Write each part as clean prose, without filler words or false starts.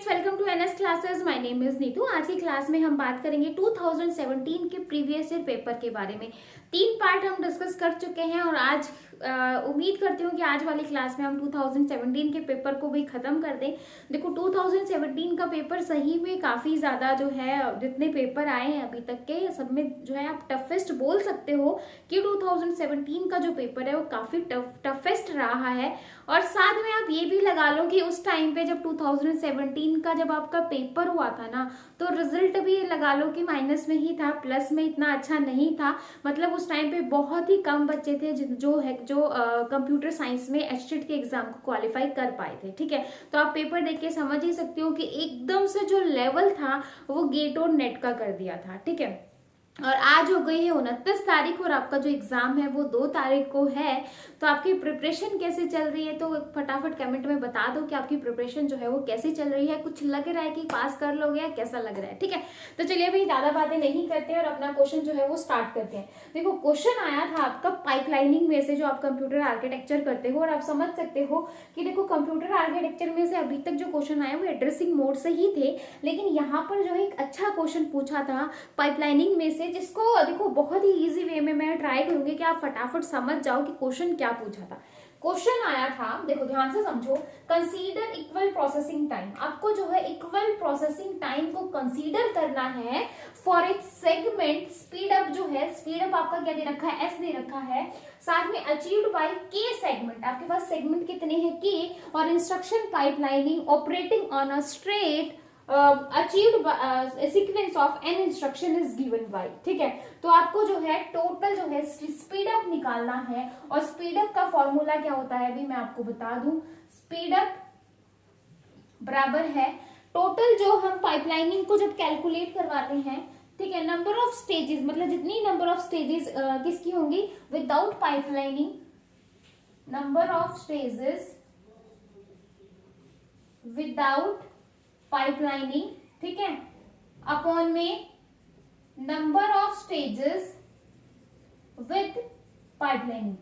Students, welcome to NS classes. My name is Neetu. आज की class में हम बात करेंगे 2017 के प्रीवियस ईयर पेपर के बारे में। 3 पार्ट हम डिस्कस कर चुके हैं और आज उम्मीद करती हूँ कि आज वाली क्लास में हम 2017 के पेपर को भी खत्म कर दें। देखो 2017 का पेपर सही में काफी ज्यादा जो है, जितने पेपर आए हैं अभी तक के सब में जो है आप टफेस्ट बोल सकते हो कि 2017 का जो पेपर है वो काफी टफेस्ट रहा है। और साथ में आप ये भी लगा लो कि उस टाइम पे जब 2017 का जब आपका पेपर हुआ था ना, तो रिजल्ट भी लगा लो कि माइनस में ही था, प्लस में इतना अच्छा नहीं था। मतलब उस टाइम पे बहुत ही कम बच्चे थे जो कंप्यूटर साइंस में एचटेट के एग्जाम को क्वालिफाई कर पाए थे। ठीक है, तो आप पेपर देख के समझ ही सकते हो कि एकदम से जो लेवल था वो गेट और नेट का कर दिया था। ठीक है, और आज हो गई है 29 तारीख और आपका जो एग्जाम है वो 2 तारीख को है। तो आपकी प्रिपरेशन कैसे चल रही है, तो फटाफट कमेंट में बता दो कि आपकी प्रिपरेशन जो है वो कैसी चल रही है। कुछ लग रहा है कि पास कर लोगे या कैसा लग रहा है। ठीक है, तो चलिए भाई ज्यादा बातें नहीं करते हैं और अपना क्वेश्चन जो है वो स्टार्ट करते हैं। देखो क्वेश्चन आया था आपका पाइपलाइनिंग में से, जो आप कंप्यूटर आर्किटेक्चर करते हो, और आप समझ सकते हो कि देखो कंप्यूटर आर्किटेक्चर में से अभी तक जो क्वेश्चन आए वो एड्रेसिंग मोड से ही थे, लेकिन यहाँ पर जो है एक अच्छा क्वेश्चन पूछा था पाइपलाइनिंग में से, जिसको देखो बहुत ही इजी वे में मैं ट्राई करूंगी कि आप फटाफट समझ जाओ कि क्वेश्चन क्या पूछा था। क्वेश्चन आया था, देखो ध्यान से समझो, कंसीडर इक्वल प्रोसेसिंग टाइम। आपको जो है इक्वल प्रोसेसिंग टाइम को कंसीडर करना है for it segment. Speed up जो है, स्पीड अप आपका क्या दे रखा है, एस दे रखा है, साथ में अचीव्ड बाय के सेगमेंट। आपके पास सेगमेंट कितने हैं, के, और instruction pipelining operating on a straight achieved sequence of an instruction is given by. ठीक है, तो आपको जो है टोटल जो है स्पीड अप निकालना है, और स्पीड अप का फॉर्मूला क्या होता है अभी मैं आपको बता दूं। स्पीड अप बराबर है टोटल, जो हम पाइपलाइनिंग को जब कैलकुलेट करवाते हैं, ठीक है, नंबर ऑफ स्टेजेस, मतलब जितनी नंबर ऑफ स्टेजेस किसकी होंगी without pipelining, number of stages without pipelining, ठीक है, अपॉन में number of stages with pipelining.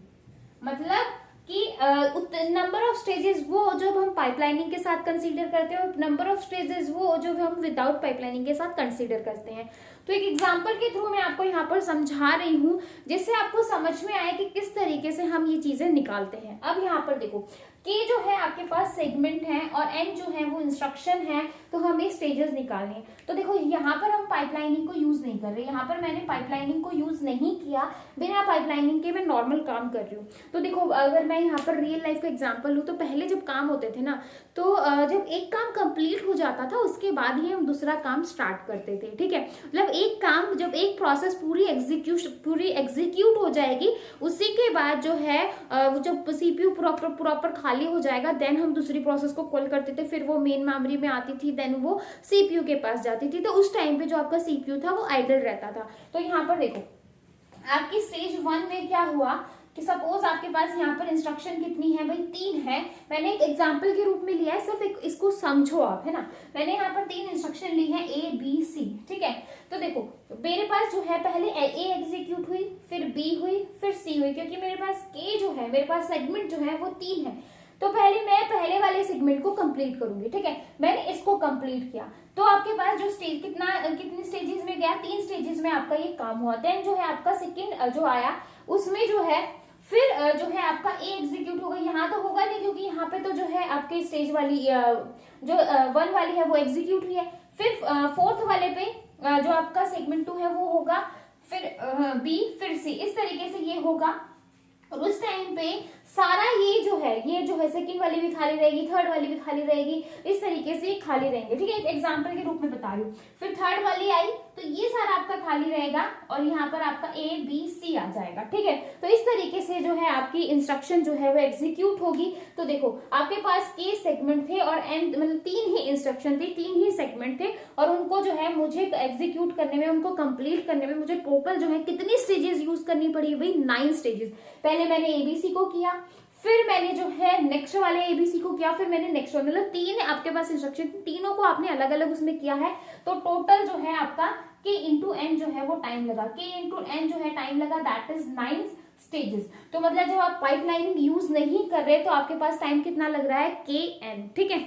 मतलब कि नंबर ऑफ स्टेजेस वो जब हम पाइपलाइनिंग के साथ कंसीडर करते हैं, और नंबर ऑफ स्टेजेस वो जो हम विदाउट पाइपलाइनिंग के साथ कंसीडर करते हैं। तो एक एग्जांपल के थ्रू मैं आपको यहाँ पर समझा रही हूँ, जिससे आपको समझ में आए कि किस तरीके से हम ये चीजें निकालते हैं। अब यहाँ पर देखो, के जो है आपके पास सेगमेंट है और एन जो है वो इंस्ट्रक्शन है, तो हमें स्टेजेस निकालने हैं। तो देखो यहाँ पर हम पाइपलाइनिंग को यूज नहीं कर रहे, यहाँ पर मैंने पाइपलाइनिंग को यूज नहीं किया, बिना पाइपलाइनिंग के मैं नॉर्मल काम कर रही हूँ। तो देखो अगर मैं यहाँ पर रियल लाइफ का एग्जांपल लूँ, तो पहले जब काम होते थे ना, तो जब एक काम कंप्लीट हो जाता था उसके बाद ही हम दूसरा काम स्टार्ट करते थे। ठीक है, मतलब एक काम, जब एक प्रोसेस पूरी एग्जीक्यूट हो जाएगी, उसी के बाद जो है जब सीपीयू प्रॉपर खाली हो जाएगा, देन हम दूसरी प्रोसेस को कॉल करते थे, फिर वो मेन मेमोरी में आती थी, देन वो सीपीयू के पास जाती थी। तो उस टाइम पे जो आपका सीपीयू था वो आइडल रहता था। तो यहाँ पर देखो आपकी स्टेज 1 में क्या हुआ कि सपोज आपके पास यहाँ पर इंस्ट्रक्शन कितनी है भाई, 3 है। मैंने एक एग्जांपल के रूप में लिया है, सिर्फ इसको समझो आप, है ना। मैंने यहाँ पर 3 इंस्ट्रक्शन ली है, ए बी सी। ठीक है, तो देखो मेरे पास जो है पहले ए एग्जीक्यूट हुई, फिर बी हुई, फिर सी हुई, क्योंकि मेरे पास के जो है, मेरे पास सेगमेंट जो है वो 3 है। तो पहले मैं पहले वाले सेगमेंट को कंप्लीट करूंगी। ठीक है, मैंने इसको कंप्लीट किया, तो आपके पास जो स्टेज कितनी स्टेजेस में गया, 3 स्टेजेस में आपका ये काम हुआ। देन जो है आपका सेकंड जो आया, उसमें जो है फिर जो है आपका ए एग्जीक्यूट होगा। यहाँ तो होगा नहीं, क्योंकि यहाँ पे तो जो है आपके स्टेज वाली जो 1 वाली है वो एग्जीक्यूट हुई है। फिर 4th वाले पे जो आपका सेगमेंट 2 है वो होगा, फिर बी, फिर सी, इस तरीके से ये होगा। और उस टाइम पे सारा ये जो है सेकंड वाली भी खाली रहेगी, थर्ड वाली भी खाली रहेगी, इस तरीके से खाली रहेंगे। ठीक है, एक एग्जांपल के रूप में बता रही हूँ। फिर थर्ड वाली आई तो ये सारा आपका खाली रहेगा, और यहाँ पर आपका ए बी सी आ जाएगा। ठीक है, तो इस तरीके से जो है आपकी इंस्ट्रक्शन जो है वो एग्जीक्यूट होगी। तो देखो आपके पास के सेगमेंट थे और एन, मतलब 3 ही इंस्ट्रक्शन थी, 3 ही सेगमेंट थे, और उनको जो है मुझे एग्जीक्यूट करने में, उनको कंप्लीट करने में मुझे टोटल जो है कितनी स्टेजेस यूज करनी पड़ी भाई, 9 स्टेजेस। पहले मैंने एबीसी को किया, फिर मैंने जो है नेक्स्ट वाले एबीसी को किया, फिर मैंने नेक्स्ट वाले, मतलब 3 आपके पास इंस्ट्रक्शन, तीनों को आपने अलग अलग उसमें किया है। तो टोटल जो है आपका के इंटू एन जो है वो टाइम लगा, के इंटू एन जो है टाइम लगा, दैट इज 9 स्टेजेस। तो मतलब जब आप पाइपलाइनिंग यूज नहीं कर रहे तो आपके पास टाइम कितना लग रहा है, के एन। ठीक है,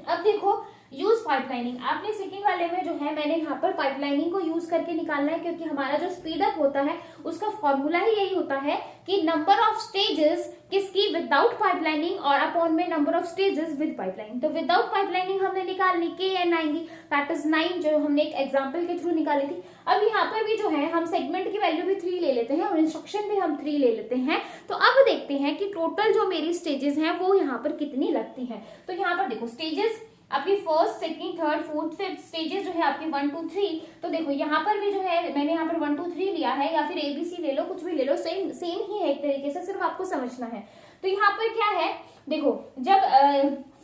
अब देखो यूज पाइपलाइनिंग। आपने सेकंड वाले में जो है मैंने यहाँ पर पाइपलाइनिंग को यूज करके निकालना है, क्योंकि हमारा जो स्पीड अप होता है उसका फॉर्मूला ही यही होता है कि नंबर ऑफ स्टेजेस किसकी, विदाउट पाइपलाइनिंग, और अपॉन में number of stages with pipelining. तो विदाउट पाइपलाइनिंग हमने निकालनी KN आएंगी, दैट इज 9, जो हमने एक एग्जांपल के थ्रू निकाली थी। अब यहाँ पर भी जो है हम सेगमेंट की वैल्यू भी 3 ले लेते हैं और इंस्ट्रक्शन भी हम 3 ले लेते हैं। तो अब देखते हैं कि टोटल जो मेरी स्टेजेस हैं वो यहाँ पर कितनी लगती हैं। तो यहाँ पर देखो स्टेजेस आपकी first, second, third, fourth, fifth stages जो है आपकी 1 2 3। तो देखो यहाँ पर भी जो है मैंने यहाँ पर 1 2 3 लिया है, या फिर ABC ले लो, कुछ भी ले लो, सेम ही है एक तरीके से, सिर्फ आपको समझना है। तो यहाँ पर क्या है, देखो जब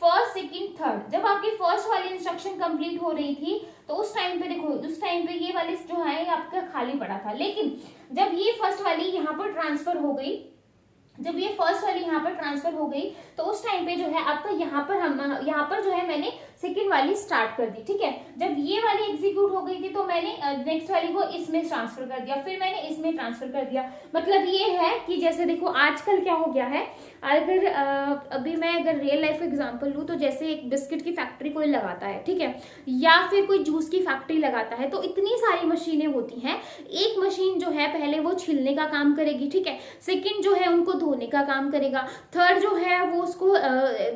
फर्स्ट, सेकंड, थर्ड, जब आपकी फर्स्ट वाली इंस्ट्रक्शन कंप्लीट हो रही थी तो उस टाइम पे देखो, उस टाइम पे ये वाली जो है आपका खाली पड़ा था। लेकिन जब ये फर्स्ट वाली यहाँ पर ट्रांसफर हो गई, जब ये फर्स्ट वाली यहाँ पर ट्रांसफर हो गई तो उस टाइम पे जो है आपका यहाँ पर जो है मैंने सेकंड वाली स्टार्ट कर दी, ठीक है। जब ये वाली एग्जीक्यूट हो गई थी तो मैंने नेक्स्ट वाली को इसमें ट्रांसफर कर दिया, फिर मैंने इसमें ट्रांसफर कर दिया। मतलब ये है कि जैसे देखो आजकल क्या हो गया है, अगर अभी मैं अगर रियल लाइफ एग्जांपल लूँ तो जैसे एक बिस्किट की फैक्ट्री कोई लगाता है, ठीक है, या फिर कोई जूस की फैक्ट्री लगाता है, तो इतनी सारी मशीनें होती हैं। एक मशीन जो है पहले वो छीलने का काम करेगी, ठीक है, सेकंड जो है उनको धोने का काम करेगा, थर्ड जो है वो उसको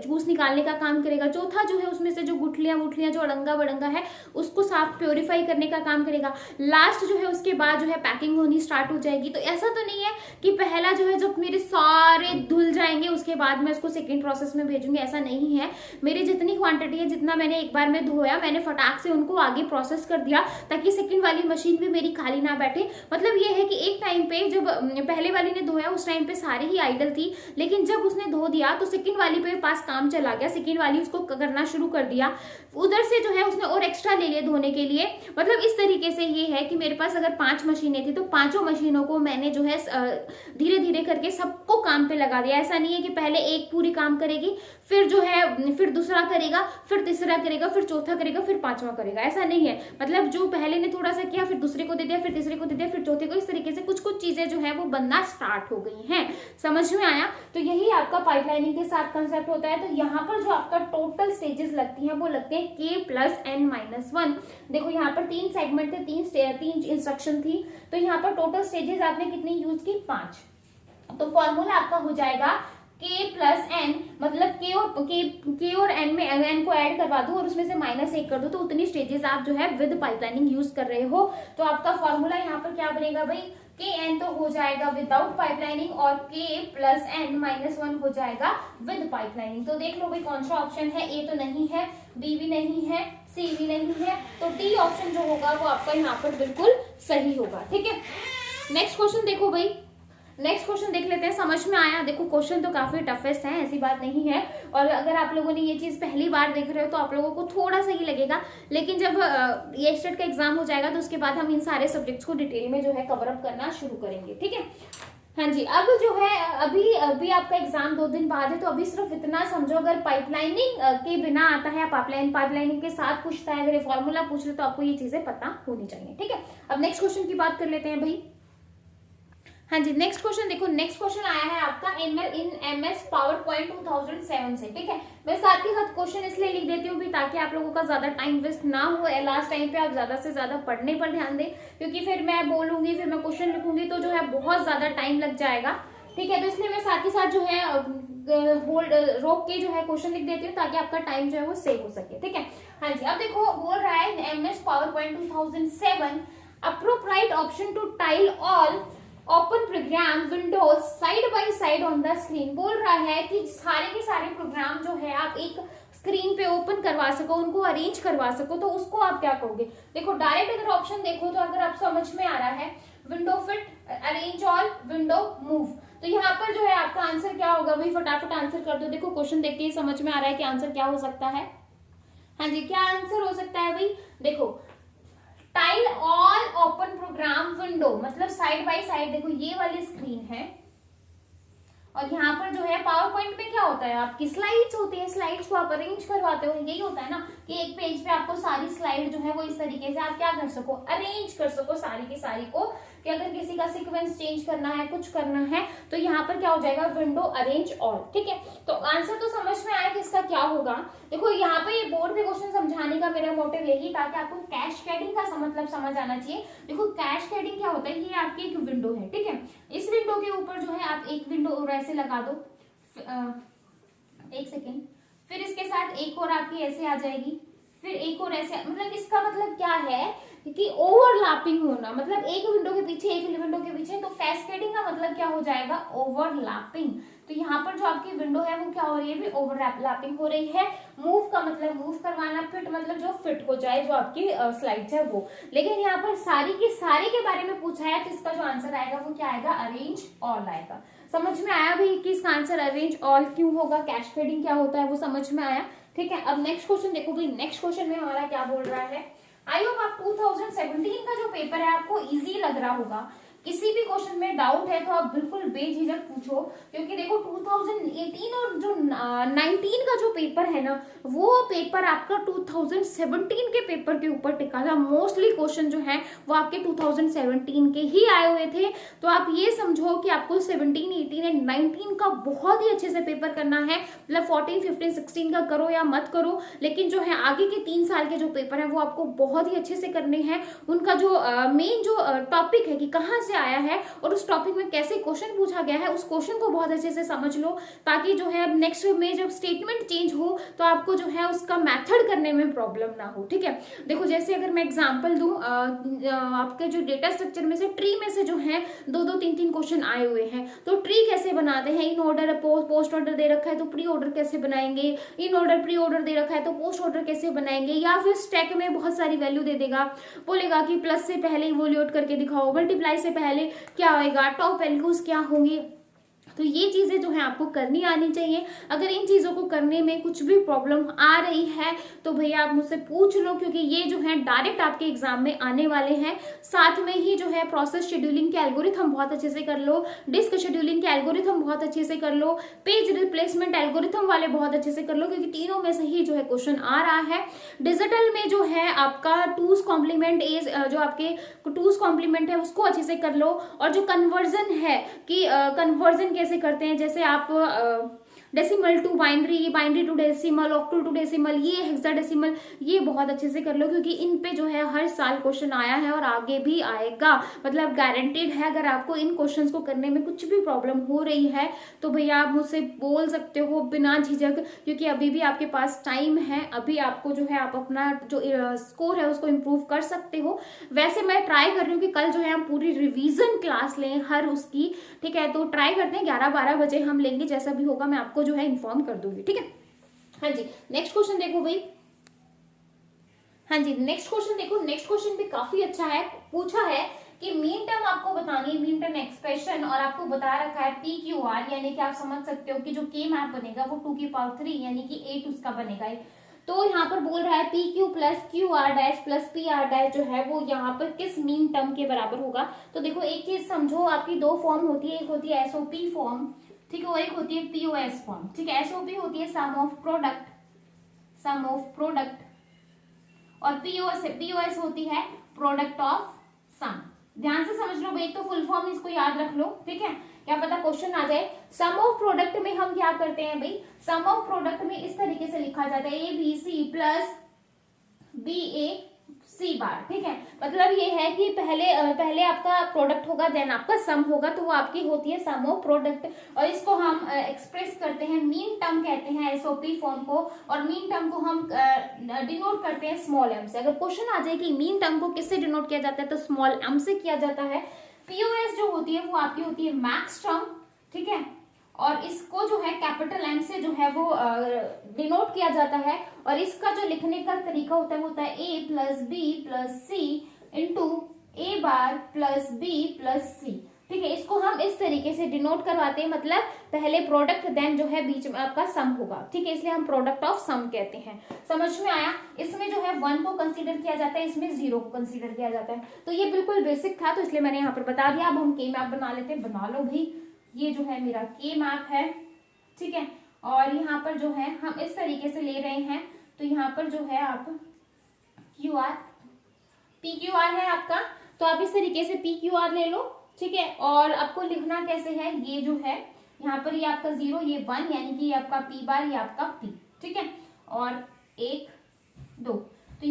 जूस निकालने का काम करेगा, चौथा जो है उसमें से जो गुठलियां जो अड़ंगा बड़ंगा है उसको साफ प्योरीफाई करने का काम करेगा, लास्ट जो है उसके बाद जो है पैकिंग होनी स्टार्ट हो जाएगी। तो ऐसा तो नहीं है कि पहला जो है जब मेरे सारे धुल जाएंगे उसके बाद मैं उसको सेकंड प्रोसेस में भेजूंगी, ऐसा नहीं है। मेरी जितनी क्वांटिटी है, जितना मैंने एक बार में धोया, मैंने फटाक से उनको आगे प्रोसेस कर दिया ताकि सेकंड वाली मशीन भी मेरी खाली ना बैठे। मतलब ये है कि एक टाइम पे जब पहले वाली ने धोया उस टाइम पे सारे ही आइडल थी, लेकिन जब उसने धो दिया तो सेकंड वाली पे पास काम चला गया, सेकंड वाली उसको करना शुरू कर दिया, उधर से जो है उसने और एक्स्ट्रा ले लिया धोने के लिए। मतलब इस तरीके से ये है कि मेरे पास अगर 5 मशीनें थी तो पांचों मशीनों को मैंने जो है धीरे धीरे करके सबको काम पे लगा दिया। ऐसा नहीं है कि पहले एक पूरी काम करेगी, फिर जो है फिर दूसरा करेगा, फिर तीसरा करेगा, फिर चौथा करेगा, फिर पांचवा करेगा, ऐसा नहीं है। मतलब जो पहले ने थोड़ा सा किया, फिर दूसरे को दे दिया, फिर तीसरे को दे दिया, फिर चौथे को, इस तरीके से कुछ कुछ चीजें जो है वो बनना स्टार्ट हो गई हैं। समझ में आया? तो यही आपका पाइपलाइनिंग के साथ कंसेप्ट होता है। तो यहाँ पर जो आपका टोटल स्टेजेस लगती हैं वो लगते हैं K+N-1। देखो यहाँ पर 3 सेगमेंट थे, 3 इंस्ट्रक्शन थी, तो यहाँ पर टोटल स्टेजेस आपने कितनी यूज की? 5। तो फॉर्मूला आपका हो जाएगा K+N, मतलब K और N में N को ऐड करवा दो और उसमें से -1 कर दो, तो उतनी स्टेजेस आप जो है विद पाइपलाइनिंग यूज कर रहे हो। तो आपका फॉर्मूला यहाँ पर क्या बनेगा भाई? KN तो हो जाएगा विदाउट पाइपलाइनिंग और K+N-1 हो जाएगा विद पाइपलाइनिंग। तो देख लो भाई कौन सा ऑप्शन है, A तो नहीं है, B भी नहीं है, C भी नहीं है, तो D ऑप्शन जो होगा वो आपका यहाँ पर बिल्कुल सही होगा। ठीक है, नेक्स्ट क्वेश्चन देखो भाई, नेक्स्ट क्वेश्चन देख लेते हैं। समझ में आया? देखो क्वेश्चन तो काफी टफेस्ट है, ऐसी बात नहीं है, और अगर आप लोगों ने ये चीज पहली बार देख रहे हो तो आप लोगों को थोड़ा सा ही लगेगा, लेकिन जब ये स्टेट का एग्जाम हो जाएगा तो उसके बाद हम इन सारे सब्जेक्ट्स को डिटेल में जो है कवर अप करना शुरू करेंगे। ठीक है, हाँ जी। अब जो है अभी आपका एग्जाम 2 दिन बाद है, तो अभी सिर्फ इतना समझो, अगर पाइपलाइनिंग के बिना आता है, पाइपलाइनिंग के साथ पूछता है, अगर ये फॉर्मूला पूछ रहे तो आपको ये चीजें पता होनी चाहिए। ठीक है, अब नेक्स्ट क्वेश्चन की बात कर लेते हैं भाई। हाँ जी, नेक्स्ट क्वेश्चन देखो, नेक्स्ट क्वेश्चन आया है आपका MS PowerPoint 2007 से। ठीक है, मैं साथ ही साथ क्वेश्चन इसलिए लिख देती हूँ भी ताकि आप लोगों का ज्यादा टाइम वेस्ट ना हो, लास्ट टाइम पे आप ज्यादा से ज्यादा पढ़ने पर ध्यान दें, क्योंकि फिर मैं बोलूंगी, फिर मैं क्वेश्चन लिखूंगी तो जो है बहुत ज्यादा टाइम लग जाएगा। ठीक है, तो इसलिए मैं साथ ही साथ जो है होल्ड रोक के जो है क्वेश्चन लिख देती हूँ ताकि आपका टाइम जो है वो सेव हो सके। ठीक है, हाँ जी। अब देखो बोल रहा है MS PowerPoint 2007 appropriate option to tile all open program windows side by side on the screen. बोल रहा है कि सारे के सारे प्रोग्राम जो है आप एक स्क्रीन पे ओपन करवा सको, उनको अरेंज करवा सको, तो उसको आप क्या कहोगे? देखो डायरेक्ट अगर ऑप्शन देखो तो अगर आप समझ में आ रहा है window fit, arrange all, window move, तो यहाँ पर जो है आपका आंसर क्या होगा भाई? फटाफट आंसर कर दो। देखो क्वेश्चन देख के ही समझ में आ रहा है कि आंसर क्या हो सकता है। हाँ जी, क्या आंसर हो सकता है भाई? देखो tile all open program window, मतलब साइड बाय साइड देखो ये वाली स्क्रीन है, और यहाँ पर जो है पावर पॉइंट में क्या होता है, आपकी स्लाइड्स होती है, स्लाइड्स को आप अरेंज करवाते हो। यही होता है ना कि एक पेज पे आपको सारी स्लाइड जो है वो इस तरीके से आप क्या कर सको, अरेंज कर सको सारी की सारी को, कि अगर किसी का सीक्वेंस चेंज करना है, कुछ करना है, तो यहाँ पर क्या हो जाएगा? Window arrange all. ठीक है, तो आंसर तो समझ में आया कि इसका क्या होगा। देखो यहाँ पे ये बोर्ड पे क्वेश्चन समझाने मेरा मोटिव यही था कि आपको कैस्केडिंग का मतलब समझ आना चाहिए। देखो कैस्केडिंग क्या होता है, ये आपकी एक विंडो है, ठीक है, इस विंडो के ऊपर जो है आप एक विंडो और ऐसे लगा दो, एक सेकेंड, फिर इसके साथ एक और आपकी ऐसे आ जाएगी, फिर एक और ऐसे, मतलब इसका मतलब क्या है कि ओवरलैपिंग होना, मतलब एक विंडो के पीछे एक विंडो के पीछे, तो कैस्केडिंग का मतलब क्या हो जाएगा, ओवरलैपिंग। तो यहाँ पर जो आपकी विंडो है वो क्या हो रही है, भी ओवरलैपिंग हो रही है। मूव का मतलब मूव करवाना, फिट मतलब जो फिट हो जाए, जो आपकी स्लाइड्स है वो। लेकिन यहाँ पर सारी की सारी के बारे में पूछा है, तो इसका जो आंसर आएगा वो क्या आएगा, अरेंज ऑल आएगा। समझ में आया भाई कि इसका आंसर अरेंज ऑल क्यों होगा, कैस्केडिंग क्या होता है वो समझ में आया। ठीक है, अब नेक्स्ट क्वेश्चन देखो भाई, नेक्स्ट क्वेश्चन में हमारा क्या बोल रहा है। आई होप आप 2017 का जो पेपर है आपको इजी लग रहा होगा। किसी भी क्वेश्चन में डाउट है तो आप बिल्कुल बेझिझक पूछो, क्योंकि देखो 2018 और जो 19 का जो पेपर है ना, वो पेपर आपका 2017 के पेपर के ऊपर टिका था। मोस्टली क्वेश्चन जो है वो आपके 2017 के ही आए हुए थे। तो आप ये समझो कि आपको 17, 18 एंड 19 का बहुत ही अच्छे से पेपर करना है। मतलब 14, 15, 16 का करो या मत करो, लेकिन जो है आगे के 3 साल के जो पेपर है वो आपको बहुत ही अच्छे से करने हैं। उनका जो मेन जो टॉपिक है कि कहाँ से आया है और उस टॉपिक में कैसे क्वेश्चन पूछा गया है, उस क्वेश्चन को बहुत अच्छे से समझ लो, ताकि जो है नेक्स्ट में जब स्टेटमेंट चेंज हो तो आपको जो है उसका मेथड करने में प्रॉब्लम ना हो। ठीक है, देखो जैसे अगर मैं एग्जांपल दूं, आपके जो डेटा स्ट्रक्चर में से ट्री में से जो है 2-2, 3-3 क्वेश्चन आए हुए हैं, तो ट्री कैसे बनाते हैं, इन ऑर्डर पोस्ट ऑर्डर दे रखा है तो प्री ऑर्डर कैसे बनाएंगे, इन ऑर्डर प्री ऑर्डर दे रखा है तो पोस्ट ऑर्डर कैसे बनाएंगे, या फिर स्टैक में बहुत सारी वैल्यू दे देगा, बोलेगा कि प्लस से पहले इवोल्यूट करके दिखाओ, मल्टीप्लाई से पहले क्या होएगा, टॉप वैल्यूज क्या होंगी। तो ये चीजें जो है आपको करनी आनी चाहिए। अगर इन चीजों को करने में कुछ भी प्रॉब्लम आ रही है तो भैया आप मुझसे पूछ लो, क्योंकि ये जो है डायरेक्ट आपके एग्जाम में आने वाले हैं। साथ में ही जो है प्रोसेस शेड्यूलिंग के एल्गोरिथम बहुत अच्छे से कर लो, डिस्क शेड्यूलिंग के एल्गोरिथम बहुत अच्छे से कर लो, पेज रिप्लेसमेंट एल्गोरिथम वाले बहुत अच्छे से कर लो, क्योंकि तीनों में से ही जो है क्वेश्चन आ रहा है। डिजिटल में जो है आपका टूज कॉम्प्लीमेंट एज, जो आपके टूज कॉम्प्लीमेंट है उसको अच्छे से कर लो। और जो कन्वर्जन है कि कन्वर्जन कैसे करते हैं, जैसे आप decimal to binary, binary to decimal, octal to decimal, ये हेक्साडेसिमल, ये बहुत अच्छे से कर लो, क्योंकि इन पे जो है हर साल क्वेश्चन आया है और आगे भी आएगा, मतलब गारंटेड है। अगर आपको इन क्वेश्चंस को करने में कुछ भी प्रॉब्लम हो रही है तो भैया आप मुझसे बोल सकते हो बिना झिझक, क्योंकि अभी भी आपके पास टाइम है। अभी आपको जो है आप अपना जो स्कोर है उसको इम्प्रूव कर सकते हो। वैसे मैं ट्राई कर रही हूँ कि कल जो है हम पूरी रिवीजन क्लास लें हर उसकी, ठीक है, तो ट्राई करते हैं 11-12 बजे हम लेंगे, जैसा भी होगा मैं आपको जो है इन्फॉर्म कर दूंगी। ठीक है, हाँ जी, नेक्स्ट क्वेश्चन देखो भाई। हाँ जी, नेक्स्ट क्वेश्चन देखो, नेक्स्ट क्वेश्चन भी काफी अच्छा है। पूछा है कि मीन टर्म आपको बतानी है, मीन टर्म एक्सप्रेशन, और आपको बता रखा है पी क्यू आर, यानी कि आप समझ सकते हो कि जो के मैप बनेगा वो 2 की पावर 3 यानी कि 8 उसका बनेगा। तो यहाँ पर बोल रहा है P Q plus Q R dash plus P R dash जो है वो यहाँ पर किस मीन टर्म के बराबर होगा। तो देखो एक चीज समझो, आपकी 2 फॉर्म होती है, एक होती है एसओपी फॉर्म, ठीक है, और एक होती है पीओएस फॉर्म। ठीक है, एसओपी होती है sum of product, sum of product, और पीओएस होती है प्रोडक्ट ऑफ सम। ध्यान से समझ लो भाई, तो फुल फॉर्म इसको याद रख लो, ठीक है, क्या पता क्वेश्चन आ जाए। सम ऑफ प्रोडक्ट में हम क्या करते हैं भाई, सम ऑफ प्रोडक्ट में इस तरीके से लिखा जाता है A B C plus B A C bar. ठीक है, मतलब ये है कि पहले आपका प्रोडक्ट होगा देन आपका सम होगा, तो वो आपकी होती है सम ऑफ प्रोडक्ट, और इसको हम एक्सप्रेस करते हैं, मीन टर्म कहते हैं एसओपी फॉर्म को, और मीन टर्म को हम डिनोट करते हैं स्मॉल एम से। अगर क्वेश्चन आ जाए कि मीन टर्म को किससे डिनोट किया जाता है तो स्मॉल एम से किया जाता है। पीओएस जो होती है वो आपकी होती है मैक्स टर्म, ठीक है, और इसको जो है कैपिटल एम से जो है वो डिनोट किया जाता है, और इसका जो लिखने का तरीका होता है वो होता है ए प्लस बी प्लस सी इंटू ए बार प्लस बी प्लस सी। ठीक है, इसको हम इस तरीके से डिनोट करवाते हैं, मतलब पहले प्रोडक्ट देन जो है बीच में आपका सम होगा। ठीक है, इसलिए हम प्रोडक्ट ऑफ सम कहते हैं। समझ में आया? इसमें जो है 1 को कंसीडर किया जाता है, इसमें 0 को कंसीडर किया जाता है। तो ये बिल्कुल बेसिक था, तो इसलिए मैंने यहाँ पर बता दिया। अब हम के मैप बना लेते हैं, बना लो भाई। ये जो है मेरा के मैप है, ठीक है, और यहाँ पर जो है हम इस तरीके से ले रहे हैं, तो यहाँ पर जो है आप Q R, P Q R है आपका, तो आप इस तरीके से पी क्यू आर ले लो, ठीक है। और आपको लिखना कैसे है, ये जो है यहाँ पर ये आपका 0, ये 1, यानी कि ये आपका पी बार, ये आपका पी, ठीक है, और 1 2, तो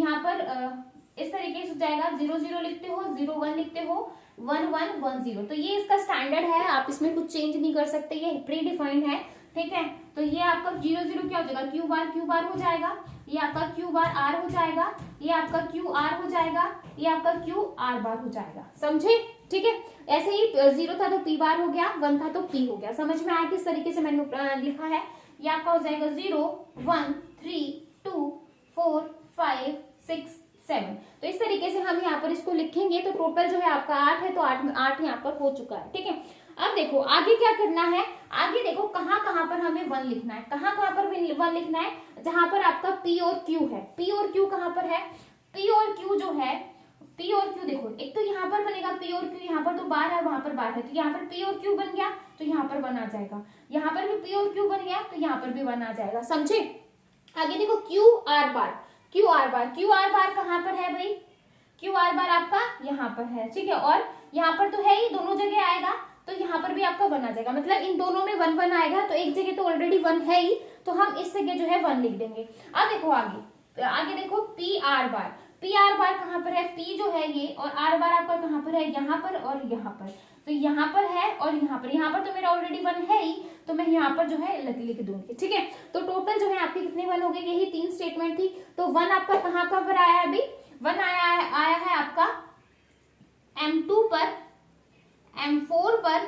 इस तरीके से हो जाएगा, 0 0 लिखते हो, 0 1 लिखते हो, 1 1 1 0। तो ये इसका स्टैंडर्ड है, आप इसमें कुछ चेंज नहीं कर सकते, ये प्री डिफाइंड है, ठीक है। तो ये आपका 0 0 क्या हो जाएगा, क्यू बार हो जाएगा, ये आपका क्यू बार आर हो जाएगा, ये आपका क्यू आर हो जाएगा, ये आपका क्यू आर बार हो जाएगा, समझे, ठीक है। ऐसे ही 0 था तो पी बार हो गया, 1 था तो पी हो गया। समझ में आया किस तरीके से मैंने लिखा है। ये आपका हो जाएगा 0 1 3 2 4 5 6 7। तो इस तरीके से हम यहाँ पर इसको लिखेंगे तो टोटल जो है आपका 8 है, तो 8 यहाँ पर हो चुका है, ठीक है। अब देखो आगे क्या करना है, आगे देखो कहाँ कहाँ पर हमें 1 लिखना है, कहाँ कहाँ पर 1 लिखना है, जहां पर आपका P और Q है। P और Q कहाँ पर है, P और Q जो है, P और Q देखो, एक तो यहाँ पर बनेगा P और Q, यहाँ पर तो बार है, वहां पर बार है, तो यहाँ पर P और Q बन गया, तो यहाँ पर 1 आ जाएगा, यहाँ पर भी P और Q बन गया, तो यहाँ पर भी 1 आ जाएगा, समझे। आगे देखो क्यू आर बार कहाँ पर है भाई, क्यू आर बार आपका यहाँ पर है, ठीक है। और यहाँ पर तो है ही, दोनों जगह आएगा, तो यहाँ पर भी आपका 1 आ जाएगा, मतलब इन दोनों में 1 1 आएगा, तो एक जगह तो ऑलरेडी 1 है ही, तो हम इस जगह जो है 1 लिख देंगे। अब देखो आगे देखो पी आर बार कहाँ पर है, पी जो है ये, और आर बार आपका कहाँ पर है, यहाँ पर और यहाँ पर, तो यहाँ पर है और यहाँ पर तो मेरा ऑलरेडी 1 है ही, तो मैं यहाँ पर जो है लिख दूंगी, ठीक है। तो टोटल जो है आपके कितने 1 हो गए, यही 3 स्टेटमेंट थी। तो 1 आपका कहाँ पर आया है अभी, 1 आया है आपका M2 पर, M4 पर,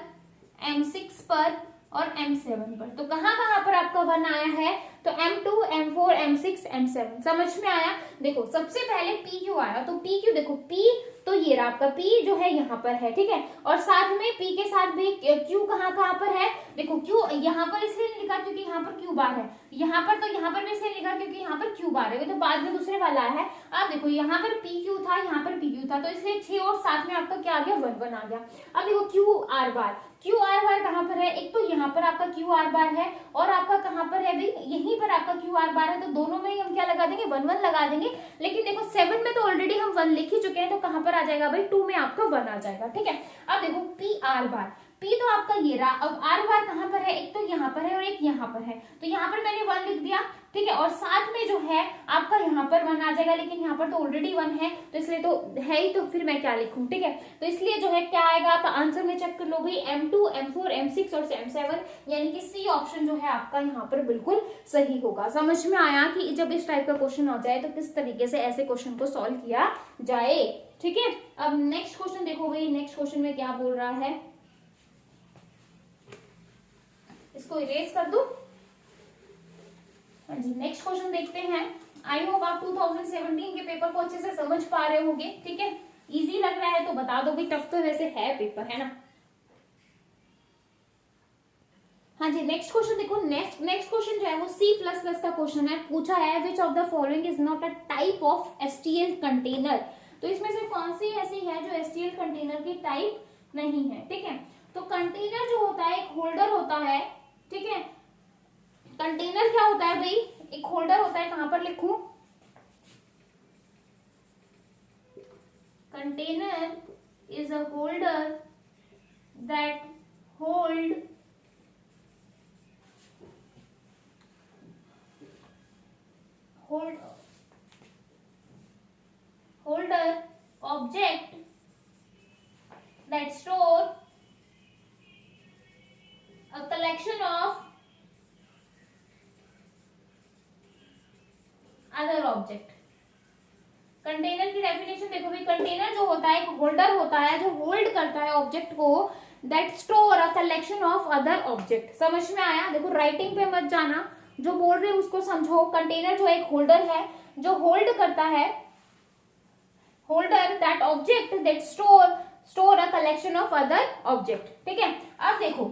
M6 पर और M7 पर। तो कहाँ पर आपका 1 आया है, तो M2 M4 M6 M7, समझ में आया। देखो सबसे पहले PQ आया, तो PQ देखो P, तो ये रहा आपका P जो है यहाँ पर है, ठीक है। और साथ में P के साथ भी Q कहाँ पर है, देखो Q यहाँ पर इसलिए नहीं लिखा क्योंकि यहाँ पर Q बार है, यहाँ पर भी इसलिए लिखा क्योंकि यहाँ पर Q बार है, तो बाद में दूसरे वाला है। अब देखो यहाँ पर PQ था, यहाँ पर PQ था, तो इसलिए 6 और 7 में आपका क्या आ गया, 1 1 आ गया। अब देखो क्यू आर बार कहाँ पर है, एक तो यहाँ पर आपका क्यू आर बार है, और आपका कहाँ पर है भाई, यहीं पर आपका क्यू आर बार है, तो दोनों में ही हम क्या लगा देंगे, 1 1 लगा देंगे। लेकिन देखो 7 में तो ऑलरेडी हम 1 लिख ही चुके हैं, तो कहाँ पर आ जाएगा भाई, 2 में आपका 1 आ जाएगा, ठीक है। अब देखो पी आर बार, पी तो आपका ये रहा, अब आर बार कहाँ पर है, एक तो यहाँ पर है और एक यहाँ पर है, तो यहाँ पर मैंने 1 लिख दिया, ठीक है। और साथ में जो है आपका यहाँ पर 1 आ जाएगा, लेकिन यहाँ पर तो ऑलरेडी 1 है, तो इसलिए तो है ही, तो फिर मैं क्या लिखूं, ठीक है। तो इसलिए जो है क्या आएगा आपका आंसर में चेक कर लो भाई, M2 M4 M6 और M7, यानी कि सी ऑप्शन जो है आपका यहाँ पर बिल्कुल सही होगा। समझ में आया कि जब इस टाइप का क्वेश्चन आ जाए तो किस तरीके से ऐसे क्वेश्चन को सॉल्व किया जाए, ठीक है। अब नेक्स्ट क्वेश्चन देखो भाई, नेक्स्ट क्वेश्चन में क्या बोल रहा है, इसको इरेज कर दो। हाँ जी, नेक्स्ट क्वेश्चन देखते हैं। आई होप आप 2017 के पेपर को अच्छे से समझ पा रहे होंगे, ठीक है। इजी लग रहा है तो बता दो भाई, टफ तो वैसे है पेपर, है ना। हाँ जी, नेक्स्ट क्वेश्चन देखो, नेक्स्ट क्वेश्चन जो है वो C++ का क्वेश्चन है। पूछा है which of the following is not a type of STL container. तो इसमें से कौन सी ऐसी है जो STL कंटेनर की टाइप नहीं है, ठीक है। तो कंटेनर जो होता है एक होल्डर होता है, ठीक है। कंटेनर क्या होता है भाई, एक होल्डर होता है, कहां पर लिखूं, container is a holder that hold object that store a collection of other object। Container की डेफिनेशन देखो भाई, कंटेनर जो होता है एक होल्डर होता है जो होल्ड करता है ऑब्जेक्ट को, that store a collection of other object. समझ में आया। देखो राइटिंग पे मत जाना, जो बोल रहे हैं उसको समझो। कंटेनर जो एक होल्डर है जो होल्ड करता है, holder that object that store a collection of other object, ठीक है। अब देखो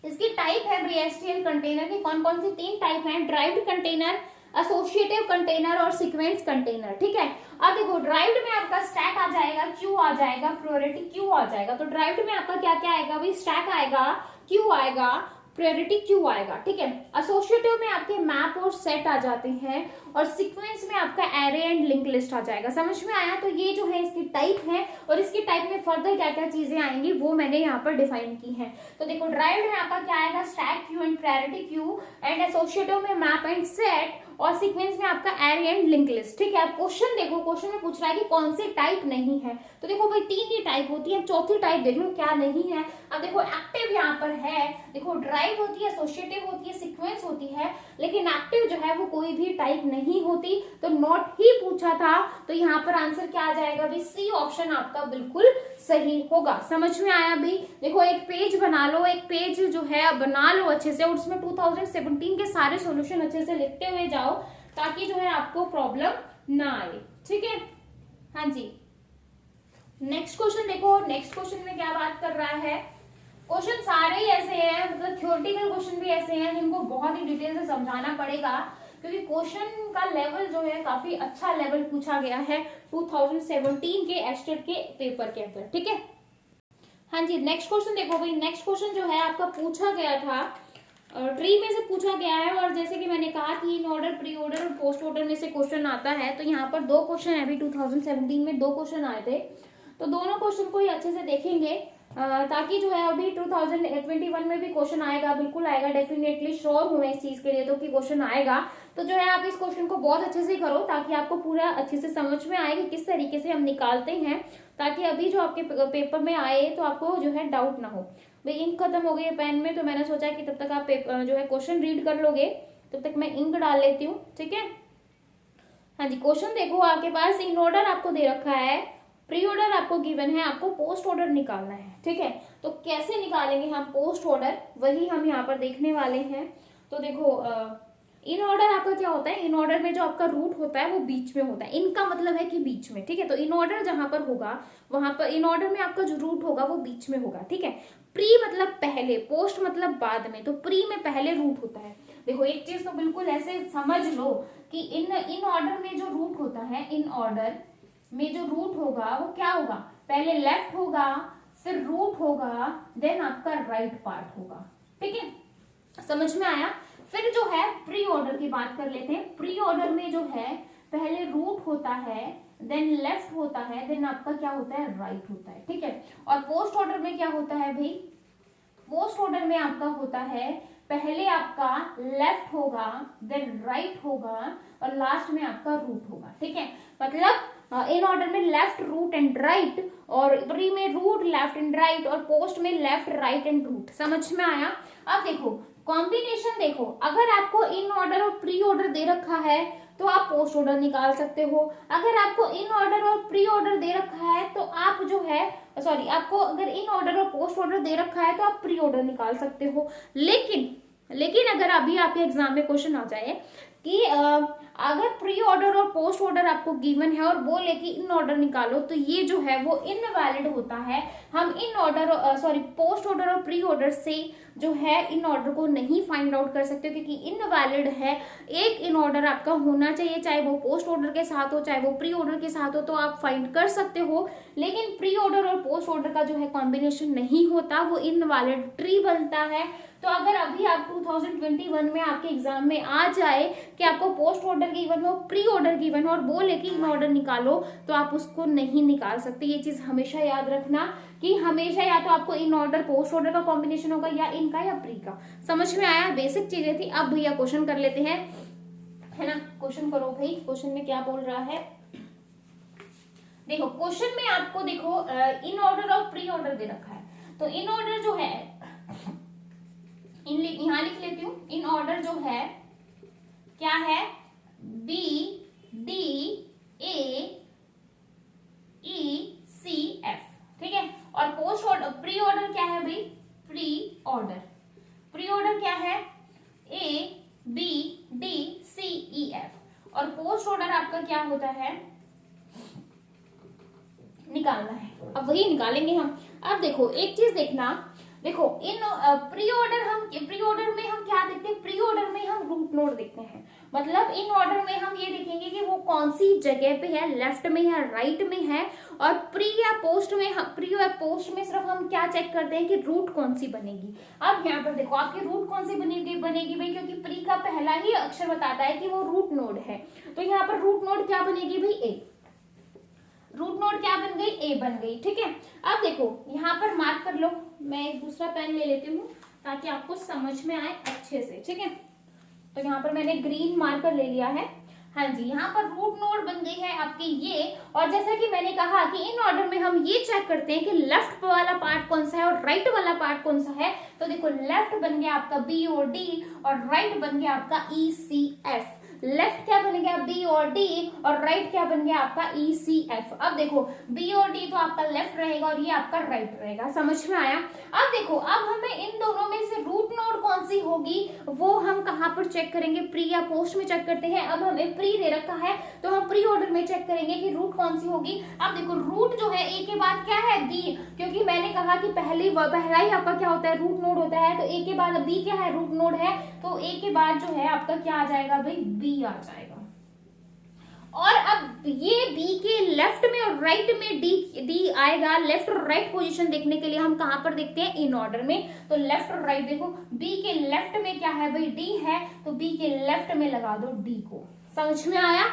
इसकी टाइप है भाई एसटीएल कंटेनर की, कौन कौन सी 3 टाइप है, ड्राइव्ड कंटेनर, एसोसिएटिव कंटेनर और सीक्वेंस कंटेनर, ठीक है। अब देखो ड्राइव्ड में आपका स्टैक आ जाएगा, क्यू आ जाएगा, प्रायोरिटी क्यू आ जाएगा। तो ड्राइव्ड में आपका क्या क्या आएगा भाई, स्टैक आएगा, क्यू आएगा, प्रायोरिटी क्यू आएगा, ठीक है। एसोसिएटिव में आपके मैप और सेट आ जाते हैं, और सीक्वेंस में आपका एरे एंड लिंक लिस्ट आ जाएगा। समझ में आया। तो ये जो है इसकी टाइप है, और इसकी टाइप में फर्दर क्या क्या चीजें आएंगी वो मैंने यहाँ पर डिफाइन की है। तो देखो ड्राइव्ड में आपका क्या आएगा, stack queue and priority queue, and associative में मैप एंड सेट, और सीक्वेंस में आपका एरे एंड लिंक लिस्ट, ठीक है। अब क्वेश्चन देखो, क्वेश्चन में पूछ रहा है कि कौन सी टाइप नहीं है, तो देखो भाई 3 ही टाइप होती है, चौथी टाइप देख लो क्या नहीं है। अब देखो एक्टिव यहाँ पर है, देखो ड्राइव होती है, एसोसिएटिव होती है, सीक्वेंस होती है, लेकिन एक्टिव जो है वो कोई भी टाइप नहीं होती, तो नॉट ही पूछा था, तो यहाँ पर आंसर क्या आ जाएगा भाई, सी ऑप्शन आपका बिल्कुल सही होगा। समझ में आया भाई? देखो एक पेज बना लो, एक पेज जो है बना लो अच्छे से, और उसमें 2017 के सारे सॉल्यूशन अच्छे से लिखते हुए जाओ, ताकि जो है आपको प्रॉब्लम ना आए, ठीक है। हाँ जी, नेक्स्ट क्वेश्चन देखो, नेक्स्ट क्वेश्चन में क्या बात कर रहा है। क्वेश्चन सारे ही ऐसे हैं, मतलब थ्योरेटिकल क्वेश्चन भी ऐसे हैं जिनको बहुत ही डिटेल से समझाना पड़ेगा, क्योंकि क्वेश्चन का लेवल जो है काफी अच्छा लेवल पूछा गया है 2017 के एस्टेट के पेपर के अंदर, ठीक है। हाँ जी, नेक्स्ट क्वेश्चन देखो भाई, नेक्स्ट क्वेश्चन जो है आपका पूछा गया था ट्री में से पूछा गया है, और जैसे कि मैंने कहा कि इन ऑर्डर, प्री ऑर्डर और पोस्ट ऑर्डर में से क्वेश्चन आता है, तो यहाँ पर 2 क्वेश्चन है, अभी 2017 में 2 क्वेश्चन आए थे, तो दोनों क्वेश्चन को ही अच्छे से देखेंगे, ताकि जो है अभी 2021 में भी क्वेश्चन आएगा, बिल्कुल आएगा, डेफिनेटली श्योर हूँ इस चीज के लिए तो कि क्वेश्चन आएगा। तो जो है आप इस क्वेश्चन को बहुत अच्छे से करो, ताकि आपको पूरा अच्छे से समझ में आए कि किस तरीके से हम निकालते हैं, ताकि अभी जो आपके पेपर में आए तो आपको जो है डाउट ना हो। भाई इंक खत्म हो गई है पेन में, तो मैंने सोचा कि तब तक आप जो है क्वेश्चन रीड कर लोगे, तब तक मैं इंक डाल लेती हूँ, ठीक है। हाँ जी, क्वेश्चन देखो आपके पास इन ऑर्डर आपको दे रखा है, प्री ऑर्डर आपको गिवन है, आपको पोस्ट ऑर्डर निकालना है, ठीक है। तो कैसे निकालेंगे हम पोस्ट ऑर्डर, वही हम यहाँ पर देखने वाले हैं। तो देखो इन ऑर्डर आपका क्या होता है, इन ऑर्डर में जो आपका रूट होता है वो बीच में होता है, इनका मतलब है कि बीच में, ठीक है। तो इन ऑर्डर जहां पर होगा, वहां पर इन ऑर्डर में आपका जो रूट होगा वो बीच में होगा, ठीक है। प्री मतलब पहले, पोस्ट मतलब बाद में, तो प्री में पहले रूट होता है। देखो एक चीज तो बिल्कुल ऐसे समझ लो कि इन ऑर्डर में जो रूट होता है, इन ऑर्डर में जो रूट होगा वो क्या होगा, पहले लेफ्ट होगा, फिर रूट होगा, देन आपका राइट पार्ट होगा, ठीक है। समझ में आया? फिर जो है प्री ऑर्डर की बात कर लेते हैं। प्री ऑर्डर में जो है पहले रूट होता है, देन लेफ्ट होता है, देन आपका क्या होता है, राइट होता है, ठीक है। और पोस्ट ऑर्डर में क्या होता है भाई, पोस्ट ऑर्डर में आपका होता है पहले आपका लेफ्ट होगा, देन राइट होगा, और लास्ट में आपका रूट होगा, ठीक है। मतलब इन ऑर्डर में लेफ्ट, रूट एंड राइट, और प्री में रूट, लेफ्ट एंड राइट, और पोस्ट में लेफ्ट, राइट एंड रूट। समझ में आया? अब देखो कॉम्बिनेशन देखो, अगर आपको इन ऑर्डर और प्री ऑर्डर दे रखा है तो आप पोस्ट ऑर्डर निकाल सकते हो। अगर आपको इन ऑर्डर और प्री ऑर्डर दे रखा है तो आप जो है सॉरी, आपको अगर इन ऑर्डर और पोस्ट ऑर्डर दे रखा है तो आप प्री ऑर्डर निकाल सकते हो। लेकिन अगर अभी आपके एग्जाम में क्वेश्चन आ जाए कि अगर प्री ऑर्डर और पोस्ट ऑर्डर आपको गिवन है और बोले कि इन ऑर्डर निकालो, तो ये जो है वो इनवैलिड होता है। हम इन ऑर्डर पोस्ट ऑर्डर और प्री ऑर्डर से जो है इन ऑर्डर को नहीं फाइंड आउट कर सकते, क्योंकि इनवैलिड है। एक इन ऑर्डर आपका होना चाहिए, चाहे वो पोस्ट ऑर्डर के साथ हो, चाहे वो प्री ऑर्डर के साथ हो, तो आप फाइंड कर सकते हो। लेकिन प्री ऑर्डर और पोस्ट ऑर्डर का जो है कॉम्बिनेशन नहीं होता, वो इनवैलिड ट्री बनता है। तो अगर अभी आप 2021 में आपके एग्जाम में आ जाए कि आपको पोस्ट ऑर्डर गिवन हो, प्री ऑर्डर गिवन हो, और बोले कि इन ऑर्डर निकालो, तो आप उसको नहीं निकाल सकते। ये चीज हमेशा याद रखना कि हमेशा या तो आपको इन ऑर्डर पोस्ट ऑर्डर का कॉम्बिनेशन होगा, या इनका या प्री का। समझ में आया? बेसिक चीजें थी। अब भैया क्वेश्चन कर लेते हैं, है ना। क्वेश्चन करो भाई, क्वेश्चन में क्या बोल रहा है। देखो क्वेश्चन में आपको देखो इन ऑर्डर और प्री ऑर्डर दे रखा है। तो इन ऑर्डर जो है, यहां लिख लेती हूँ। इन ऑर्डर जो है क्या है, B D A E C F, ठीक है। और पोस्ट ऑर्डर, प्री ऑर्डर क्या है भाई, प्री ऑर्डर, प्री ऑर्डर क्या है, A B D C E F. और पोस्ट ऑर्डर आपका क्या होता है, निकालना है। अब वही निकालेंगे हम। अब देखो एक चीज देखना, देखो इन प्री ऑर्डर में हम क्या देखते हैं, प्री ऑर्डर में हम रूट नोड देखते हैं। मतलब इन ऑर्डर में हम ये देखेंगे कि वो कौन सी जगह पे है, लेफ्ट में है, राइट में है। और प्री या पोस्ट में सिर्फ हम क्या चेक करते हैं कि रूट कौन सी बनेगी। अब यहाँ पर देखो आपकी रूट कौन सी बनेगी भाई, क्योंकि प्री का पहला ही अक्षर बताता है कि वो रूट नोड है। तो यहाँ पर रूट नोड क्या बनेगी भाई, ए। रूट नोड क्या बन गई, ए बन गई, ठीक है। अब देखो यहाँ पर मार्क कर लो, मैं एक दूसरा पेन ले लेती हूँ ताकि आपको समझ में आए अच्छे से, ठीक है। तो यहाँ पर मैंने ग्रीन मार्कर ले लिया है। हाँ जी, यहाँ पर रूट नोड बन गई है आपकी ये। और जैसा कि मैंने कहा कि इन ऑर्डर में हम ये चेक करते हैं कि लेफ्ट वाला पार्ट कौन सा है और राइट वाला पार्ट कौन सा है। तो देखो लेफ्ट बन गया आपका बी और डी और राइट बन गया आपका ई सी एफ। लेफ्ट क्या बन गया बी और डी और राइट क्या बन गया आपका ई सी एफ। अब देखो बी और डी तो आपका लेफ्ट रहेगा और ये आपका राइट रहेगा, समझ में आया। अब देखो अब हमें इन दोनों में से रूट नोड कौन सी होगी वो हम कहाँ पर चेक करेंगे, प्री या पोस्ट में चेक करते हैं। अब हमें प्री दे रखा है तो हम प्री ऑर्डर में चेक करेंगे कि रूट कौन सी होगी। अब देखो रूट जो है ए के बाद क्या है बी, क्योंकि मैंने कहा कि पहला ही आपका क्या होता है रूट नोड होता है। तो ए के बाद बी क्या है रूट नोड है, तो ए के बाद जो है आपका क्या आ जाएगा भाई बी आ जाएगा। और अब ये बी के लेफ्ट में और राइट में डी आएगा। लेफ्ट और राइट पोजीशन देखने के लिए हम कहां पर देखते हैं इन ऑर्डर में। तो लेफ्ट और राइट देखो बी के लेफ्ट में क्या है भाई डी है, तो बी के लेफ्ट में लगा दो डी को। समझ में आया,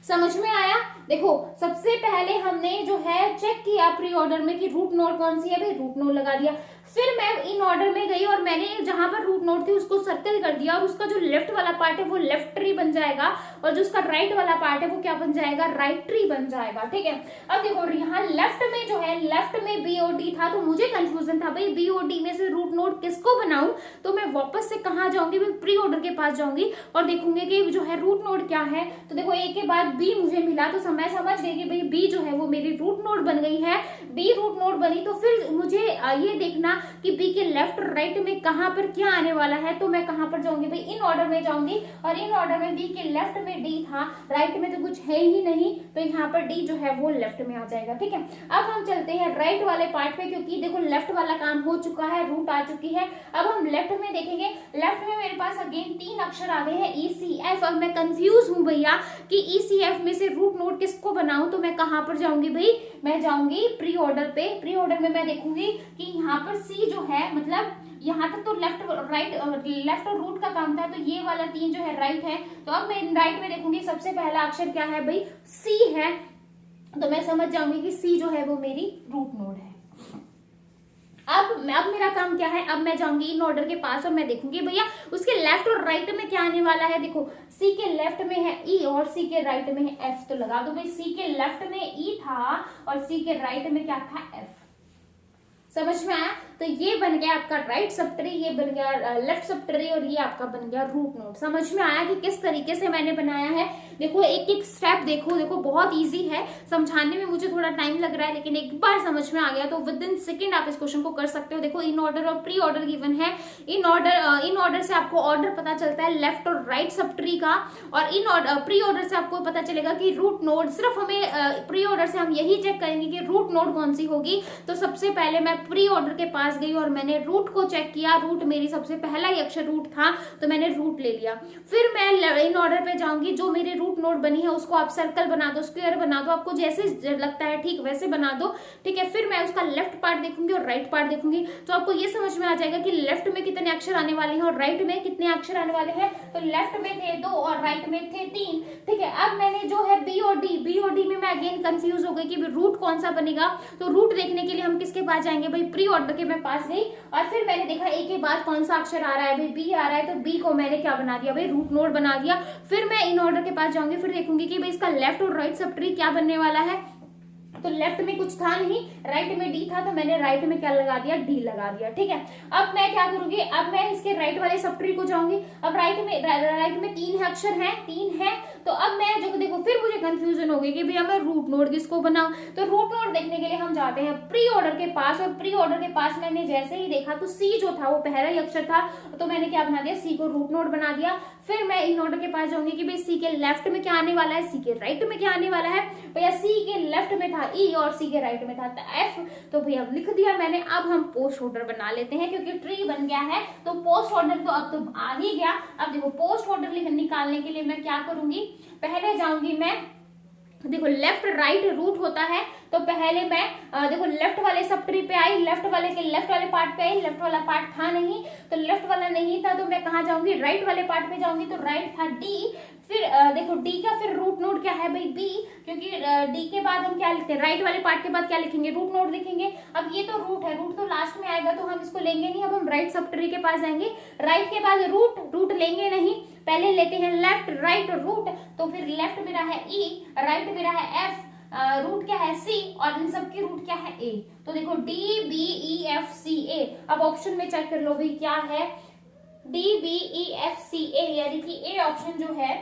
समझ में आया। देखो सबसे पहले हमने जो है चेक किया प्री ऑर्डर में कि रूट नोड कौन सी है भाई, रूट नोड लगा दिया। फिर मैं इन ऑर्डर में गई और मैंने जहां पर रूट नोड थी उसको सर्कल कर दिया और उसका जो लेफ्ट वाला पार्ट है वो लेफ्ट ट्री बन जाएगा और जो उसका राइट वाला पार्ट है वो क्या बन जाएगा राइट ट्री बन जाएगा। ठीक है, अब देखो यहाँ लेफ्ट में जो है लेफ्ट में बी और डी था तो मुझे कंफ्यूजन था भाई बी और डी में से रूट नोड किसको बनाऊं। तो मैं वापस से कहाँ जाऊंगी, मैं प्री ऑर्डर के पास जाऊंगी और देखूंगी कि जो है रूट नोड क्या है। तो देखो ए के बाद बी मुझे मिला तो मैं समझ गई कि भाई बी जो है वो मेरी रूट नोड बन गई है। बी रूट नोड बनी तो फिर मुझे ये देखना कि बी के लेफ्ट और राइट में कहां पर क्या आने वाला है। तो मैं कहां पर जाऊंगी भाई इन ऑर्डर में जाऊंगी और इन ऑर्डर में बी के लेफ्ट में डी था, राइट में तो कुछ है ही नहीं, तो यहाँ पर डी जो है वो लेफ्ट में आ जाएगा। ठीक है, अब हम चलते हैं राइट वाले पार्ट पे क्योंकि देखो लेफ्ट वाला काम हो चुका है, रूट आ चुकी है। अब हम लेफ्ट में देखेंगे। लेफ्ट में मेरे पास अगेन 3 अक्षर आ गए हैं ई सी एफ। अब मैं कंफ्यूज हूं भैया कि ई सी एफ में से रूट नोड किसको बनाऊं। तो मैं कहां पर जाऊंगी भाई, मैं जाऊंगी प्री ऑर्डर पे। प्री ऑर्डर में मैं देखूंगी कि यहाँ पर सी जो है मतलब यहाँ तक तो लेफ्ट और रूट का काम था, तो ये वाला 3 जो है राइट है। तो अब मैं राइट में देखूंगी सबसे पहला अक्षर क्या है भाई सी है, तो मैं समझ जाऊंगी कि सी जो है वो मेरी रूट नोड है। अब मेरा काम क्या है, अब मैं जाऊंगी इन ऑर्डर के पास और मैं देखूंगी भैया उसके लेफ्ट और राइट में क्या आने वाला है। देखो सी के लेफ्ट में है ई और सी के राइट में है एफ, तो लगा दो भाई सी के लेफ्ट में ई था और सी के राइट में क्या था एफ। समझ में आया। तो ये बन गया आपका राइट सब ट्री, ये बन गया लेफ्ट सब ट्री और ये आपका बन गया रूट नोड। समझ में आया कि किस तरीके से मैंने बनाया है। देखो एक एक स्टेप देखो बहुत इजी है, समझाने में मुझे थोड़ा टाइम लग रहा है लेकिन एक बार समझ में आ गया तो विद इन सेकेंड आप इस क्वेश्चन को कर सकते हो। देखो इन ऑर्डर और प्री ऑर्डर गिवन है। इन ऑर्डर से आपको ऑर्डर पता चलता है लेफ्ट और राइट सब ट्री का, और इन ऑर्डर प्री ऑर्डर से आपको पता चलेगा कि रूट नोड। सिर्फ हमें प्री ऑर्डर से हम यही चेक करेंगे कि रूट नोड कौन सी होगी। तो सबसे पहले मैं प्री ऑर्डर के पास गई और मैंने रूट को चेक किया। रूट मेरी सबसे पहला ही अक्षर रूट था तो मैंने रूट ले लिया। फिर मैं इन ऑर्डर पे जाऊंगी, जो मेरी रूट नोड बनी है उसको आप सर्कल बना दो, स्क्वायर बना दो, आपको जैसे लगता है ठीक वैसे बना दो। ठीक है, फिर मैं उसका लेफ्ट पार्ट देखूंगी और राइट पार्ट देखूंगी तो आपको ये समझ में आ जाएगा कि लेफ्ट में कितने अक्षर आने वाले हैं और राइट में कितने अक्षर आने वाले हैं। तो लेफ्ट में थे 2 और राइट में थे 3। ठीक है, अब मैंने जो है बी और डी में मैं अगेन कंफ्यूज हो गई कि रूट कौन सा बनेगा। तो रूट देखने के लिए हम किसके पास जाएंगे भाई, प्री ऑर्डर के मैं पास गई और फिर मैंने देखा ए के बाद कौन सा अक्षर आ रहा है भाई, बी आ रहा है, तो बी को मैंने क्या बना दिया भाई, रूट नोड बना दिया। फिर मैं इन ऑर्डर के पास जाऊंगी, फिर देखूंगी कि भाई इसका लेफ्ट और राइट सब ट्री क्या बनने वाला है। तो लेफ्ट में कुछ था नहीं, राइट में डी था, तो मैंने राइट में क्या लगा दिया, डी लगा दिया। ठीक है, अब मैं क्या करूंगी, अब मैं इसके राइट वाले सब ट्री को जाऊंगी। अब राइट में 3 अक्षर हैं, 3 है, तो अब मैं जो देखो फिर मुझे कंफ्यूजन हो गई कि भैया मैं रूट नोड किसको बनाऊं। तो रूट नोड देखने के लिए हम जाते हैं प्री ऑर्डर के पास, और प्री ऑर्डर के पास मैंने जैसे ही देखा तो सी जो था वो पहला ही अक्षर था, तो मैंने क्या बना दिया, सी को रूट नोड बना दिया। फिर मैं इन ऑर्डर के पास जाऊंगी कि भाई सी के लेफ्ट में क्या आने वाला है, सी के राइट में क्या आने वाला है। भैया सी के लेफ्ट में था ई और सी के राइट में था एफ, तो भैया लिख दिया मैंने। अब हम पोस्ट ऑर्डर बना लेते हैं क्योंकि ट्री बन गया है, तो पोस्ट ऑर्डर तो अब तो आ ही गया। अब देखो पोस्ट ऑर्डर निकालने के लिए मैं क्या करूंगी, पहले जाऊंगी मैं, देखो लेफ्ट राइट रूट होता है, तो पहले मैं देखो लेफ्ट वाले सब ट्री पे आई, लेफ्ट वाले पार्ट पे आई, लेफ्ट वाला पार्ट था नहीं, तो लेफ्ट वाला नहीं था तो मैं कहाँ जाऊंगी, राइट वाले पार्ट पे जाऊंगी। तो राइट था डी, फिर देखो डी का फिर रूट नोड क्या है भाई, बी, क्योंकि डी के बाद हम क्या लिखते हैं, राइट वाले पार्ट के बाद क्या लिखेंगे, रूट नोड लिखेंगे। अब ये तो रूट है, रूट तो लास्ट में आएगा तो हम इसको लेंगे नहीं, अब हम राइट सब ट्री के पास जाएंगे। राइट के बाद रूट लेंगे नहीं, पहले लेते हैं लेफ्ट, राइट और रूट, तो फिर लेफ्ट मेरा है E, राइट मेरा है F, रूट क्या है C, और इन सब की रूट क्या है A। तो देखो DBEFCA। अब ऑप्शन में चेक कर लो भाई क्या है, DBEFCA, यानी कि A ऑप्शन जो है,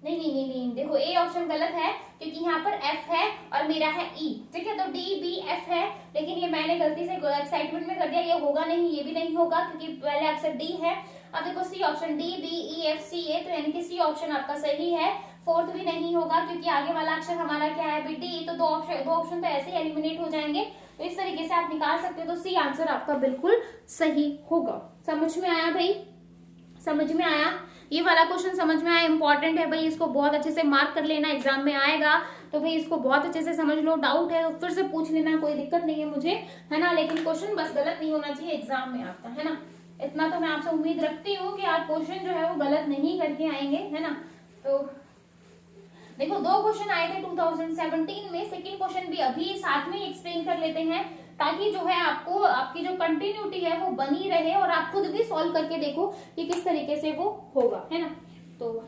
नहीं, देखो A ऑप्शन गलत है क्योंकि यहाँ पर F है और मेरा है E, ठीक है। तो DBF है, लेकिन ये मैंने गलती से एक्साइटमेंट में कर दिया, ये होगा नहीं, ये भी नहीं होगा क्योंकि पहले अक्षर D है। अब देखो C ऑप्शन DBEFCA, तो यानी कि C ऑप्शन आपका सही है। फोर्थ भी नहीं होगा क्योंकि आगे वाला अक्षर हमारा क्या है भी D, तो दो ऑप्शन तो ऐसे ही एलिमिनेट हो जाएंगे। तो इस तरीके से आप निकाल सकते हो, तो C आंसर आपका बिल्कुल सही होगा। समझ में आया भाई, समझ में आया? ये वाला क्वेश्चन समझ में आया, इंपॉर्टेंट है भाई, इसको बहुत अच्छे से मार्क कर लेना, एग्जाम में आएगा तो भाई इसको बहुत अच्छे से समझ लो। डाउट है तो फिर से पूछ लेना, कोई दिक्कत नहीं है मुझे, है ना। लेकिन क्वेश्चन बस गलत नहीं होना चाहिए एग्जाम में आपका, है ना। इतना तो मैं आपसे उम्मीद रखती हूँ कि आप क्वेश्चन जो है वो गलत नहीं करके आएंगे, है ना। तो देखो 2 क्वेश्चन आए थे 2017 में, सेकंड क्वेश्चन भी अभी साथ में एक्सप्लेन कर लेते हैं ताकि जो है आपको आपकी जो कंटिन्यूटी है वो बनी रहे और आप खुद भी सॉल्व करके देखो कि किस तरीके से वो होगा, है ना। तो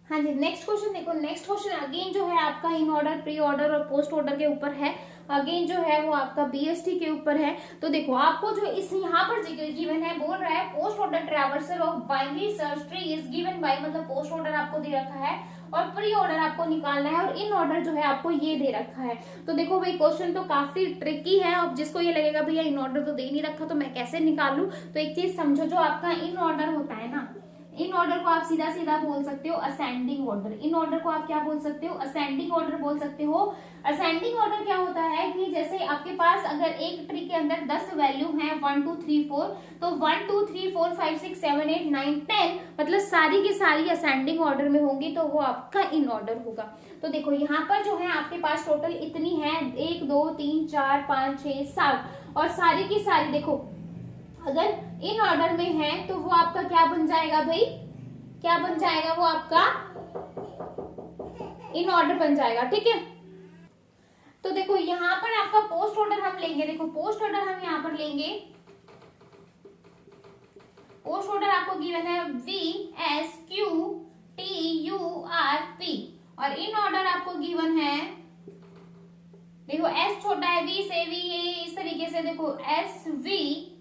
हाँ जी, नेक्स्ट क्वेश्चन देखो। नेक्स्ट क्वेश्चन अगेन जो है आपका इन ऑर्डर, प्री ऑर्डर और पोस्ट ऑर्डर के ऊपर है। अगेन जो है वो आपका BST के ऊपर है। तो देखो आपको जो इस यहाँ पर गिवन है, बोल रहा है post order traversal of binary search tree is given by, मतलब पोस्ट ऑर्डर आपको दे रखा है और प्री ऑर्डर आपको निकालना है और इन ऑर्डर जो है आपको ये दे रखा है। तो देखो भाई क्वेश्चन तो काफी ट्रिकी है। अब जिसको ये लगेगा भैया इन ऑर्डर तो दे नहीं रखा तो मैं कैसे निकालूं, तो एक चीज समझो, जो आपका इन ऑर्डर होता है ना, इन ऑर्डर को आप सीधा सीधा बोल सकते हो असेंडिंग ऑर्डर। इन ऑर्डर को आप क्या बोल सकते हो, असेंडिंग ऑर्डर बोल सकते हो। असेंडिंग ऑर्डर क्या होता है कि जैसे आपके पास अगर एक ट्री के अंदर 10 वैल्यू हैं 1 2 3 4, तो 1 2 3 4 5 6 7 8 9 10 मतलब सारी की सारी असेंडिंग ऑर्डर में होंगी, तो वो आपका इन ऑर्डर होगा। तो देखो यहाँ पर जो है आपके पास टोटल इतनी है 1 2 3 4 5 6 7 और सारी की सारी देखो अगर इन ऑर्डर में है तो वो आपका क्या बन जाएगा भाई, क्या बन जाएगा, वो आपका इन ऑर्डर बन जाएगा, ठीक है। तो देखो यहाँ पर आपका पोस्ट ऑर्डर हम लेंगे, देखो पोस्ट ऑर्डर हम यहाँ पर लेंगे, पोस्ट ऑर्डर आपको गिवन है VSQTURP और इन ऑर्डर आपको गिवन है, देखो S छोटा है V से, V इस तरीके से देखो SVQPTRU,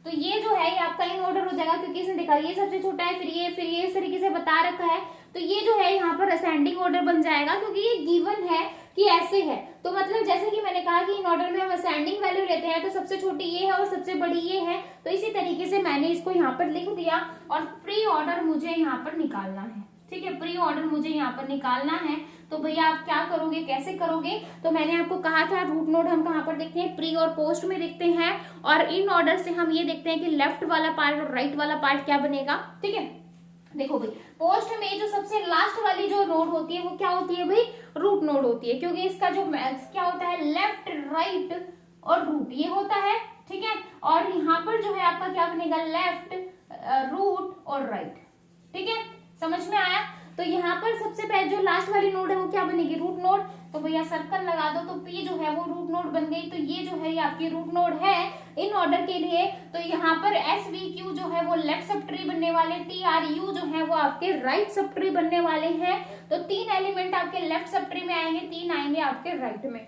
तो ये जो है ये आपका इन ऑर्डर हो जाएगा क्योंकि इसने देखा ये सबसे छोटा है, फिर ये इस तरीके से बता रखा है, तो ये जो है यहाँ पर असेंडिंग ऑर्डर बन जाएगा क्योंकि ये गिवन है कि ऐसे है। तो मतलब जैसे कि मैंने कहा कि इन ऑर्डर में हम असेंडिंग वैल्यू लेते हैं तो सबसे छोटी ये है और सबसे बड़ी ये है, तो इसी तरीके से मैंने इसको यहाँ पर लिख दिया और प्री ऑर्डर मुझे यहाँ पर निकालना है, ठीक है। प्री ऑर्डर मुझे यहाँ पर निकालना है, तो भैया आप क्या करोगे, कैसे करोगे, तो मैंने आपको कहा था रूट नोड हम कहाँ पर देखते हैं, प्री और पोस्ट में देखते हैं, और इन ऑर्डर से हम ये देखते हैं कि लेफ्ट वाला पार्ट और राइट वाला पार्ट क्या बनेगा, ठीक है। देखो भाई पोस्ट में जो सबसे लास्ट वाली जो नोड होती है वो क्या होती है भाई, रूट नोड होती है, क्योंकि इसका जो क्या होता है लेफ्ट राइट और रूट ये होता है, ठीक है। और यहाँ पर जो है आपका क्या बनेगा, लेफ्ट रूट और राइट, ठीक है, समझ में आया। तो यहाँ पर सबसे पहले जो लास्ट वाली नोड है वो क्या बनेगी, रूट नोड, तो भैया सर्कल लगा दो, तो P जो है वो रूट नोड बन गई, तो ये जो है ये आपकी रूट नोड है इन ऑर्डर के लिए। तो यहाँ पर SVQ जो है वो लेफ्ट सब ट्री बनने वाले, TRU जो है वो आपके राइट सब ट्री बनने वाले हैं। तो 3 एलिमेंट आपके लेफ्ट सब ट्री में आएंगे, 3 आएंगे आपके राइट में,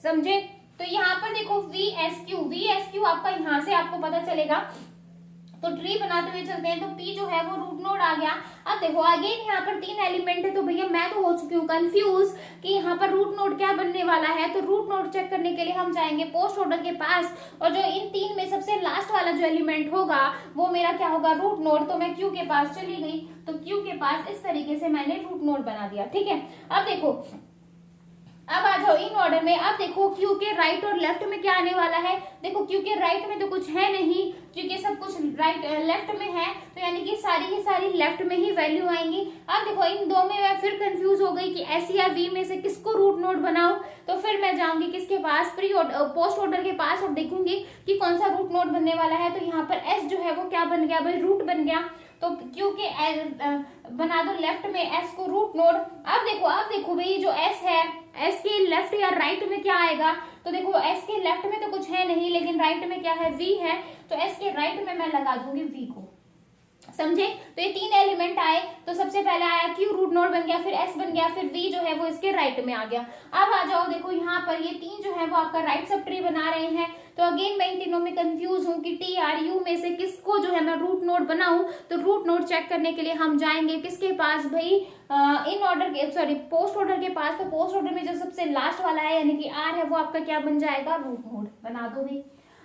समझे। तो यहाँ पर देखो VSQ आपका यहाँ से आपको पता चलेगा, तो ट्री बनाते हुए चलते हैं, तो P जो है वो रूट नोड आ गया। अब देखो अगेन यहाँ पर 3 एलिमेंट है, तो भैया मैं तो हो चुकी हूँ कंफ्यूज कि यहाँ पर रूट नोड क्या बनने वाला है। तो रूट नोड चेक करने के लिए हम जाएंगे पोस्ट ऑर्डर के पास, और जो इन 3 में सबसे लास्ट वाला जो एलिमेंट होगा वो मेरा क्या होगा, रूट नोड। तो मैं Q के पास चली गई, तो Q के पास इस तरीके से मैंने रूट नोड बना दिया, ठीक है। अब देखो अब आ जाओ इन ऑर्डर में। अब देखो Q के राइट और लेफ्ट में क्या आने वाला है, देखो Q के राइट में तो कुछ है नहीं क्योंकि सब कुछ राइट लेफ्ट में है, तो यानी कि सारी की सारी लेफ्ट में ही वैल्यू आएंगी। अब देखो इन दो में मैं फिर कंफ्यूज हो गई कि S या V में से किसको रूट नोड बनाऊं, तो फिर मैं जाऊंगी किसके पास, प्री पोस्ट ऑर्डर के पास, और देखूंगी कि कौन सा रूट नोड बनने वाला है। तो यहाँ पर S जो है वो क्या बन गया भाई, रूट बन गया। तो क्यू के बना दो लेफ्ट में एस को रूट नोड। अब देखो भाई जो एस है, एस के लेफ्ट या राइट में क्या आएगा, तो देखो एस के लेफ्ट में तो कुछ है नहीं, लेकिन राइट में क्या है, वी है, तो एस के राइट में मैं लगा दूंगी वी को, समझे। तो ये 3 एलिमेंट आए, तो सबसे पहले आया क्यू रूट नोड बन गया, फिर एस बन गया, फिर वी जो है वो इसके राइट में आ गया। अब आ जाओ, देखो यहाँ पर ये 3 जो है वो आपका राइट सब ट्री बना रहे हैं। तो अगेन मैं इन तीनों में कंफ्यूज हूँ कि टी आर यू में से किसको जो है मैं रूट नोड बनाऊं। तो रूट नोड चेक करने के लिए हम जाएंगे किसके पास भाई, इन ऑर्डर के, सॉरी पोस्ट ऑर्डर के पास। तो पोस्ट ऑर्डर में जो सबसे लास्ट वाला है यानी कि आर है, वो आपका क्या बन जाएगा, रूट नोड बना दो भाई।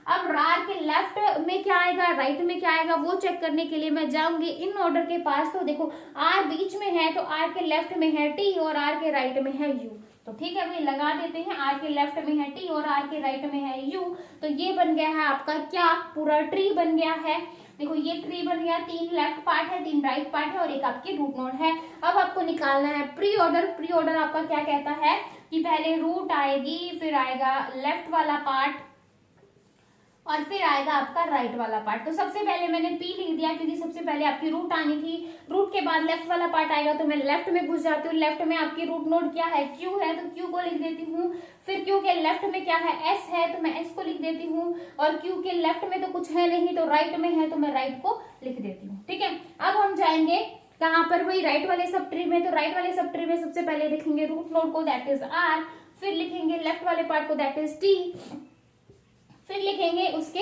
अब आर के लेफ्ट में क्या आएगा, राइट में क्या आएगा, वो चेक करने के लिए मैं जाऊंगी इन ऑर्डर के पास। तो देखो आर बीच में है, तो आर के लेफ्ट में है टी और आर के राइट में है यू। तो ठीक है भाई, लगा देते हैं, आर के लेफ्ट में है टी और आर के राइट में है यू। तो ये बन गया है आपका क्या, पूरा ट्री बन गया है। देखो ये ट्री बन गया, 3 लेफ्ट पार्ट है, 3 राइट पार्ट है और एक आपकी रूट नोड है। अब आपको निकालना है प्री ऑर्डर। प्री ऑर्डर आपका क्या कहता है कि पहले रूट आएगी, फिर आएगा लेफ्ट वाला पार्ट और फिर आएगा आपका राइट वाला पार्ट। तो सबसे पहले मैंने पी लिख दिया क्योंकि सबसे पहले आपकी रूट आनी थी। रूट के बाद लेफ्ट वाला पार्ट आएगा, तो मैं लेफ्ट में घुस जाती हूँ। लेफ्ट में आपकी रूट नोड क्या है, क्यू है, तो क्यू को लिख देती हूँ। फिर क्यू के लेफ्ट में क्या है, एस है, तो मैं एस को लिख देती हूँ। और क्यू के लेफ्ट में तो कुछ है नहीं, तो राइट में है, तो मैं राइट को लिख देती हूँ। ठीक है, अब हम जाएंगे कहाँ पर, वही राइट वाले सब ट्री में। तो राइट वाले सब ट्री में सबसे पहले लिखेंगे रूट नोड को, दैट इज आर। फिर लिखेंगे लेफ्ट वाले पार्ट को, दैट इज टी। फिर लिखेंगे उसके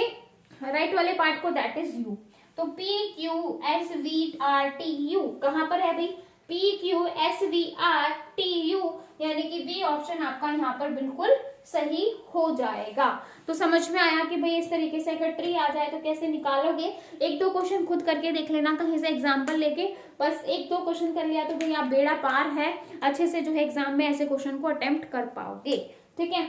राइट वाले पार्ट को, दैट इज यू। तो P Q S V R T U कहां पर है भाई, P Q S V R T U, यानी कि बी ऑप्शन आपका यहाँ पर बिल्कुल सही हो जाएगा। तो समझ में आया कि भाई इस तरीके से अगर ट्री आ जाए तो कैसे निकालोगे। 1-2 क्वेश्चन खुद करके देख लेना कहीं से एग्जाम्पल लेके, बस 1-2 क्वेश्चन कर लिया तो भाई आप बेड़ा पार है, अच्छे से जो है एग्जाम में ऐसे क्वेश्चन को अटेम्प्ट कर पाओगे। ठीक है,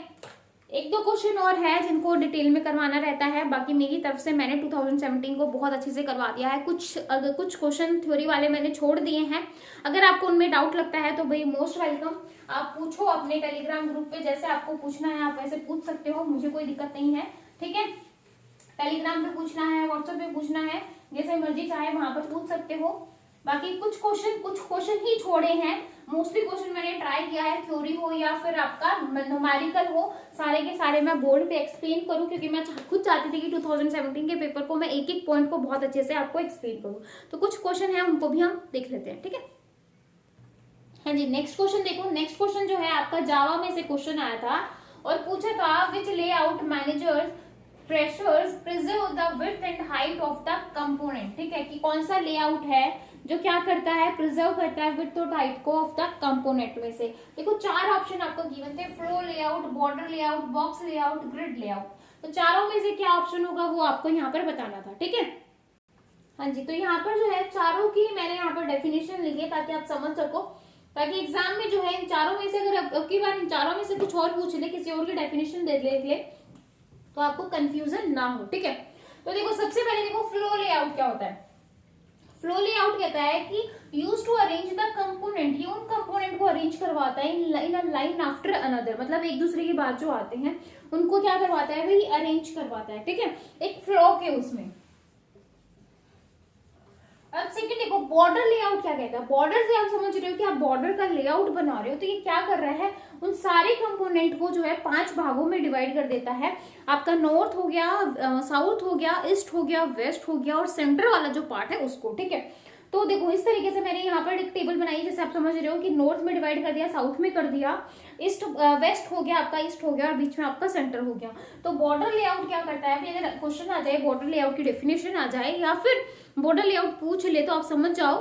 1-2 क्वेश्चन और है जिनको डिटेल में करवाना रहता है, बाकी मेरी तरफ से मैंने 2017 को बहुत अच्छे से करवा दिया है। कुछ क्वेश्चन थ्योरी वाले मैंने छोड़ दिए हैं। अगर आपको उनमें डाउट लगता है तो भाई मोस्ट वेलकम, आप पूछो अपने टेलीग्राम ग्रुप पे, जैसे आपको पूछना है आप वैसे पूछ सकते हो, मुझे कोई दिक्कत नहीं है। ठीक है, टेलीग्राम पे पूछना है, व्हाट्सएप पे पूछना है, जैसे मर्जी चाहे वहां पर पूछ सकते हो। बाकी कुछ क्वेश्चन ही छोड़े हैं, मोस्टली क्वेश्चन मैंने ट्राई किया है, थ्योरी हो या फिर आपका न्यूमेरिकल हो, सारे के सारे मैं बोर्ड पे एक्सप्लेन करूं, क्योंकि मैं खुद चाहती थी कि 2017 के पेपर को मैं एक एक पॉइंट को बहुत अच्छे से आपको एक्सप्लेन करूं। तो कुछ क्वेश्चन है उनको भी हम देख लेते हैं। ठीक है, हाँ जी, नेक्स्ट क्वेश्चन देखो। नेक्स्ट क्वेश्चन जो है आपका जावा में से क्वेश्चन आया था और पूछा था which layout managers pressures preserve the width and height of the component. ठीक है, कि कौन सा लेआउट है जो क्या करता है, प्रिजर्व करता है विड्थ और हाइट को ऑफ द कंपोनेंट में से। देखो 4 ऑप्शन आपको गिवन थे, flow layout, border layout, box layout, grid layout. तो चारों में से क्या ऑप्शन होगा वो आपको यहाँ पर बताना था। ठीक है, हाँ जी, तो यहाँ पर जो है चारों की मैंने यहाँ पर डेफिनेशन लिखी है ताकि आप समझ सको, ताकि एग्जाम में जो है इन चारों में से अगर अब की बार इन चारों में से कुछ और पूछ ले, किसी और की डेफिनेशन दे ले तो आपको कंफ्यूजन ना हो। ठीक है, तो देखो सबसे पहले देखो फ्लो लेआउट क्या होता है। फ्लो लेआउट कहता है कि use to arrange the component, ये उन कंपोनेंट को अरेंज करवाता है in a line after another, मतलब एक दूसरे के बाद जो आते हैं उनको क्या करवाता है भाई, अरेंज करवाता है। ठीक है, एक फ्लो के उसमें। अब सेकंड देखो बॉर्डर लेआउट क्या कहता है। बॉर्डर से आप समझ रहे हो कि आप बॉर्डर का लेआउट बना रहे हो, तो ये क्या कर रहा है, उन सारे कंपोनेंट को जो है 5 भागों में डिवाइड कर देता है। आपका नॉर्थ हो गया, साउथ हो गया, ईस्ट हो गया, वेस्ट हो गया और सेंटर वाला जो पार्ट है उसको। ठीक है, तो देखो इस तरीके से मैंने यहाँ पर एक टेबल बनाई, जैसे आप समझ रहे हो कि नॉर्थ में डिवाइड कर दिया, साउथ में कर दिया, ईस्ट वेस्ट हो गया आपका, ईस्ट हो गया और बीच में आपका सेंटर हो गया। तो बॉर्डर लेआउट क्या करता है, अगर क्वेश्चन आ जाए बॉर्डर लेआउट की डेफिनेशन आ जाए या फिर बॉर्डर लेआउट पूछ ले तो आप समझ जाओ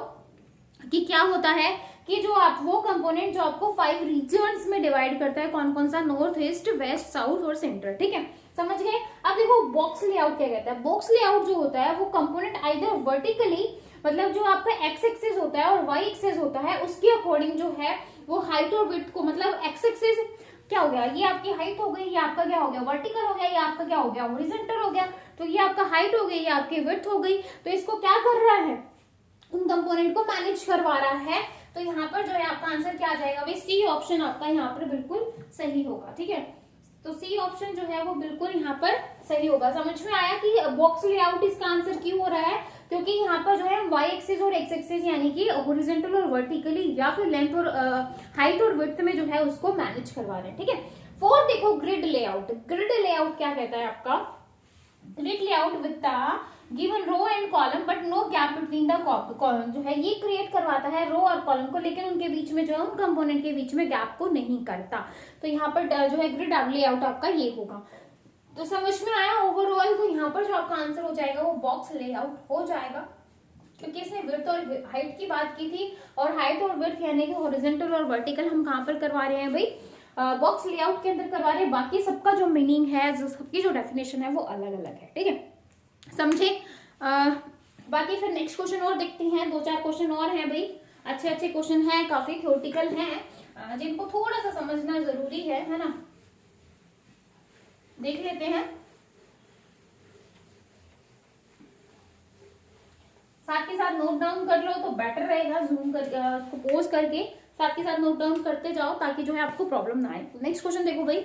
कि क्या होता है कि जो आप वो कंपोनेंट जो आपको 5 रीजन्स में डिवाइड करता है, कौन कौन सा, नॉर्थ, ईस्ट, वेस्ट, साउथ और सेंटर। ठीक है, समझ गए। अब देखो बॉक्स लेआउट क्या कहता है। बॉक्स लेआउट जो होता है वो कंपोनेंट आइदर वर्टिकली, मतलब जो आपका एक्स एक्सिस होता है और वाई एक्सिस होता है उसके अकॉर्डिंग जो है वो हाइट और विड्थ को, मतलब एक्स एक्सिस क्या हो गया, ये आपकी हाइट हो गई, ये आपका क्या हो गया, वर्टिकल हो गया, ये आपका क्या हो गया, हॉरिजॉन्टल हो गया। तो ये आपका हाइट हो गई, ये आपकी विड्थ हो गई। तो इसको क्या कर रहा है, उन कंपोनेंट को मैनेज करवा रहा है। तो यहाँ पर जो है आपका आंसर क्या आ जाएगा, भाई सी ऑप्शन आपका यहाँ पर बिल्कुल सही होगा। ठीक है, तो सी ऑप्शन जो है वो बिल्कुल यहाँ पर सही होगा। समझ में आया कि बॉक्स लेआउट इसका आंसर क्यों हो रहा है, क्योंकि यहाँ पर जो है हम वाई एक्सिस और एक्स एक्सिस यानी कि हॉरिजॉन्टल और वर्टिकली या फिर लेंथ और हाइट और विड्थ में जो है उसको मैनेज करवा रहे हैं, ठीक है। 4 देखो ग्रिड लेआउट। ग्रिड लेआउट क्या कहता है आपका, grid layout with the given row and column but no gap between the column, जो है ये क्रिएट करवाता है रो और कॉलम को, लेकिन उनके बीच में जो है उन कंपोनेंट के बीच में गैप को नहीं करता। तो यहाँ पर जो है ग्रिड लेआउट आपका ये होगा। तो समझ में आया ओवरऑल। तो यहाँ पर जो आपका आंसर हो जाएगा वो बॉक्स लेआउट हो जाएगा, क्योंकि इसने विड्थ और हाइट की बात की थी, और हाइट और विड्थ यानी कि हॉरिजॉन्टल और वर्टिकल हम कहाँ पर करवा रहे हैं भाई, बॉक्स लेआउट के अंदर करवा रहे हैं। बाकी सबका जो मीनिंग है, जो सबकी जो डेफिनेशन है वो अलग अलग है, ठीक है, समझे। बाकी फिर नेक्स्ट क्वेश्चन और देखते हैं, 2-4 क्वेश्चन और हैं भाई, अच्छे अच्छे क्वेश्चन हैं, काफी थ्योरेटिकल हैं, जिनको थोड़ा सा समझना जरूरी है ना। देख लेते हैं, साथ के साथ नोट डाउन कर लो तो बेटर रहेगा, जूम कर पोज करके साथ के साथ नोट डाउन करते जाओ ताकि जो है आपको प्रॉब्लम ना आए। नेक्स्ट क्वेश्चन देखो भाई,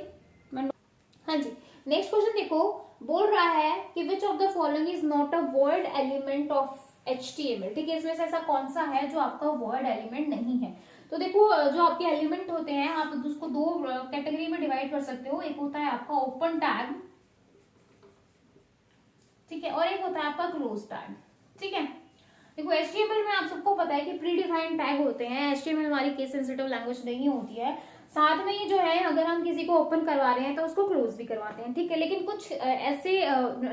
हाँ जी, नेक्स्ट क्वेश्चन देखो, बोल रहा है कि which of the following is not a void element of HTML, ठीक है, इसमें से ऐसा कौन सा है जो आपका वॉइड एलिमेंट नहीं है। तो देखो जो आपके एलिमेंट होते हैं आप उसको 2 कैटेगरी में डिवाइड कर सकते हो, एक होता है आपका ओपन टैग, ठीक है, और एक होता है आपका क्लोज टैग, ठीक है। देखो HTML में आप सबको पता है कि प्री डिफाइंड टैग होते हैं, HTML हमारी केस सेंसिटिव लैंग्वेज नहीं होती है, साथ में ही जो है अगर हम किसी को ओपन करवा रहे हैं तो उसको क्लोज भी करवाते हैं, ठीक है। लेकिन कुछ ऐसे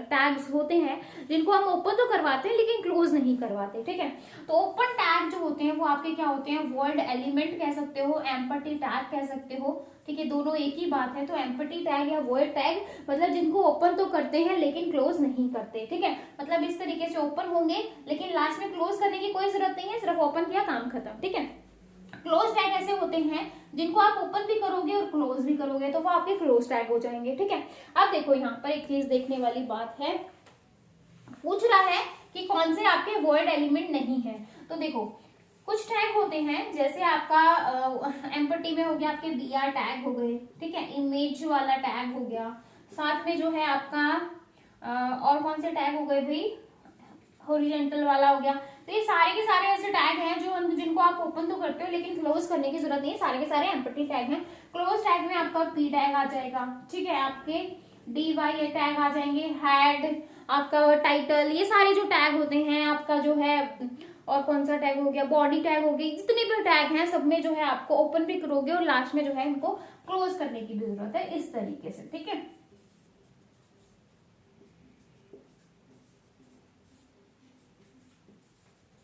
टैग्स होते हैं जिनको हम ओपन तो करवाते हैं लेकिन क्लोज नहीं करवाते, ठीक है। तो ओपन टैग जो होते हैं वो आपके क्या होते हैं, वॉइड एलिमेंट कह सकते हो, एम्पटी टैग कह सकते हो, ठीक है, दोनों एक ही बात है। तो एम्पटी टैग या वॉइड टैग मतलब जिनको ओपन तो करते हैं लेकिन क्लोज नहीं करते, ठीक है, मतलब इस तरीके से ओपन होंगे लेकिन लास्ट में क्लोज करने की कोई जरूरत नहीं है, सिर्फ ओपन किया काम खत्म, ठीक है। क्लोज टैग ऐसे होते हैं जिनको आप ओपन भी करोगे और क्लोज भी करोगे तो वो आपके क्लोज टैग हो जाएंगे, ठीक है। अब देखो यहाँ पर एक चीज देखने वाली बात है, पूछ रहा है कि कौन से आपके वॉइड एलिमेंट नहीं है। तो देखो कुछ टैग होते हैं जैसे आपका एम्पटी में हो गया आपके BR टैग हो गए, ठीक है, इमेज वाला टैग हो गया, साथ में जो है आपका और कौन से टैग हो गए भाई, हॉरिजॉन्टल वाला हो गया। तो ये सारे के सारे ऐसे टैग हैं जो जिनको आप ओपन तो करते हो लेकिन क्लोज करने की जरूरत नहीं है, सारे के सारे एम्पटी टैग हैं। क्लोज टैग में आपका P टैग आ जाएगा, ठीक है, आपके DY टैग आ जाएंगे, हेड आपका टाइटल, ये सारे जो टैग होते हैं आपका जो है, और कौन सा टैग हो गया, बॉडी टैग हो गई, जितने भी टैग हैं सब में जो है आपको ओपन भी करोगे और लास्ट में जो है इनको क्लोज करने की भी जरूरत है, इस तरीके से, ठीक है।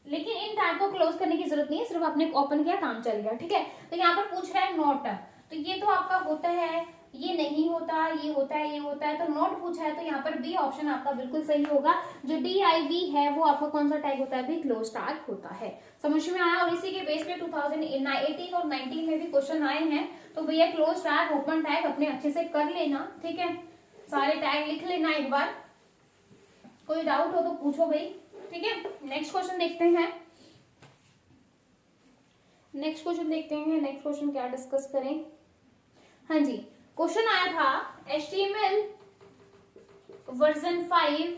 लेकिन इन टैग को क्लोज करने की जरूरत नहीं है, सिर्फ आपने ओपन किया काम चल गया, ठीक है। तो यहाँ पर पूछ रहा है नॉट, तो ये तो आपका होता है, ये नहीं होता, ये होता है, ये होता है, तो नॉट पूछा है, तो यहाँ पर बी ऑप्शन आपका बिल्कुल सही होगा। जो DIV है वो आपका कौन सा टैग होता है भी, क्लोज टैग होता है। समझ में आया। और इसी के बेस पे 2018 और 19 में भी क्वेश्चन आए हैं, तो भैया क्लोज टैग ओपन टैग अपने अच्छे से कर लेना, ठीक है, सारे टैग लिख लेना एक बार, कोई डाउट हो तो पूछो भाई, ठीक है। नेक्स्ट क्वेश्चन देखते हैं, नेक्स्ट क्वेश्चन क्या डिस्कस करें। हाँ जी, क्वेश्चन आया था HTML version 5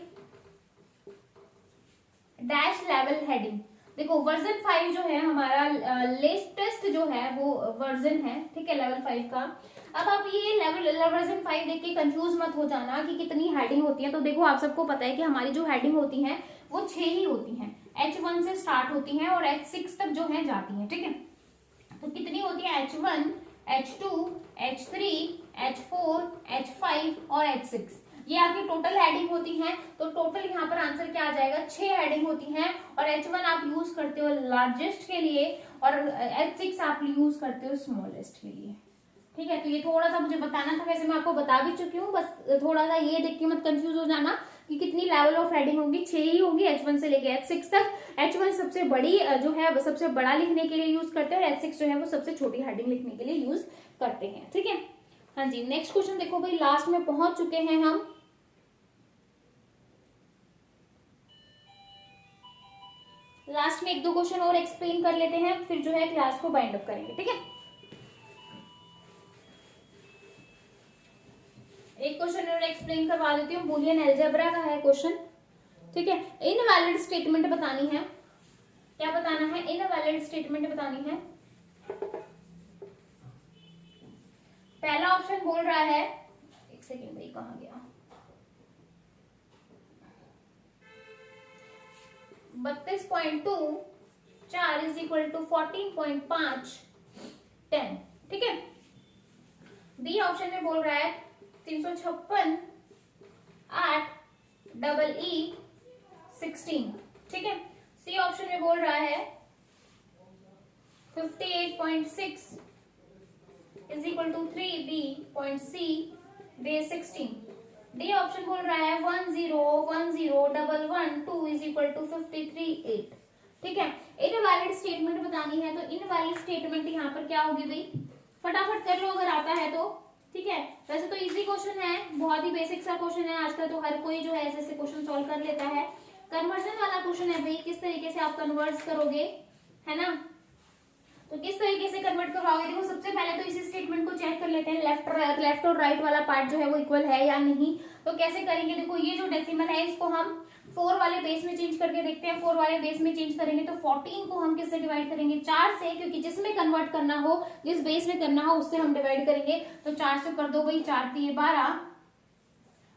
dash level heading. देखो वर्जन 5 जो है हमारा लेटेस्ट जो है वो वर्जन है, ठीक है, लेवल 5 का। अब आप ये वर्जन 5 देख के कंफ्यूज मत हो जाना कि कितनी हेडिंग होती है। तो देखो आप सबको पता है कि हमारी जो हेडिंग होती है वो 6 ही होती हैं, H1 से स्टार्ट होती हैं और H6 तक जो है जाती हैं, ठीक है। तो कितनी होती है, H1, H2, H3, H4, H5 और H6, ये आपकी टोटल हेडिंग होती हैं। तो टोटल यहाँ पर आंसर क्या आ जाएगा, 6 हेडिंग होती हैं, और H1 आप यूज करते हो लार्जेस्ट के लिए और H6 आप यूज करते हो स्मॉलेस्ट के लिए, ठीक है। तो ये थोड़ा सा मुझे बताना था, वैसे मैं आपको बता भी चुकी हूँ, बस थोड़ा सा ये देख के मत कंफ्यूज हो जाना कि कितनी लेवल ऑफ हेडिंग होगी, 6 ही होगी, H1 से लेके H6 तक। H1 सबसे बड़ी जो है सबसे बड़ा लिखने के लिए यूज करते हैं, और H6 जो है वो सबसे छोटी हेडिंग लिखने के लिए यूज करते हैं, ठीक है। हाँ जी, नेक्स्ट क्वेश्चन देखो भाई, लास्ट में पहुंच चुके हैं हम। लास्ट में 1-2 क्वेश्चन और एक्सप्लेन कर लेते हैं, फिर जो है क्लास को बाइंड अप करेंगे, ठीक है। एक क्वेश्चन और एक्सप्लेन करवा देती हूँ, बूलियन अलजेब्रा का है क्वेश्चन, ठीक है। इनवैलिड स्टेटमेंट बतानी है, क्या बताना है, इनवैलिड स्टेटमेंट बतानी है। पहला ऑप्शन बोल रहा है, एक सेकेंड भाई कहाँ गया, 32.2 4 इज इक्वल टू 14.5 10, ठीक है। बी ऑप्शन में बोल रहा है 356 8 डबल ई 16, ठीक है। सी ऑप्शन में बोल रहा है 58.6 is equal to 3 B point C base 16। D option बोल रहा है 10101112 इज इक्वल टू 53.8, ठीक है। इनवैलिड स्टेटमेंट बतानी है, तो इनवैलिड स्टेटमेंट यहाँ पर क्या होगी भाई, फटाफट कर लो अगर आता है तो, ठीक है। वैसे तो इजी क्वेश्चन है, बहुत ही बेसिक सा क्वेश्चन है, आजकल तो हर कोई जो है ऐसे क्वेश्चन सॉल्व कर लेता है। कन्वर्जन वाला क्वेश्चन है भाई, किस तरीके से आप कन्वर्ट करोगे, है ना, तो किस तरीके से कन्वर्ट करवाओगे। देखो सबसे पहले तो इसी स्टेटमेंट को चेक कर लेते हैं, लेफ्ट और राइट वाला पार्ट जो है वो इक्वल है या नहीं। तो कैसे करेंगे, देखो ये जो डेसिमल है इसको हम 4 वाले बेस में चेंज करके देखते हैं। 4 वाले बेस में चेंज करेंगे तो 14 को हम किससे डिवाइड करेंगे, 4 से, क्योंकि जिसमें कन्वर्ट करना हो, जिस बेस में करना हो उससे हम डिवाइड करेंगे। तो 4 से कर दो भाई, 4 3 12,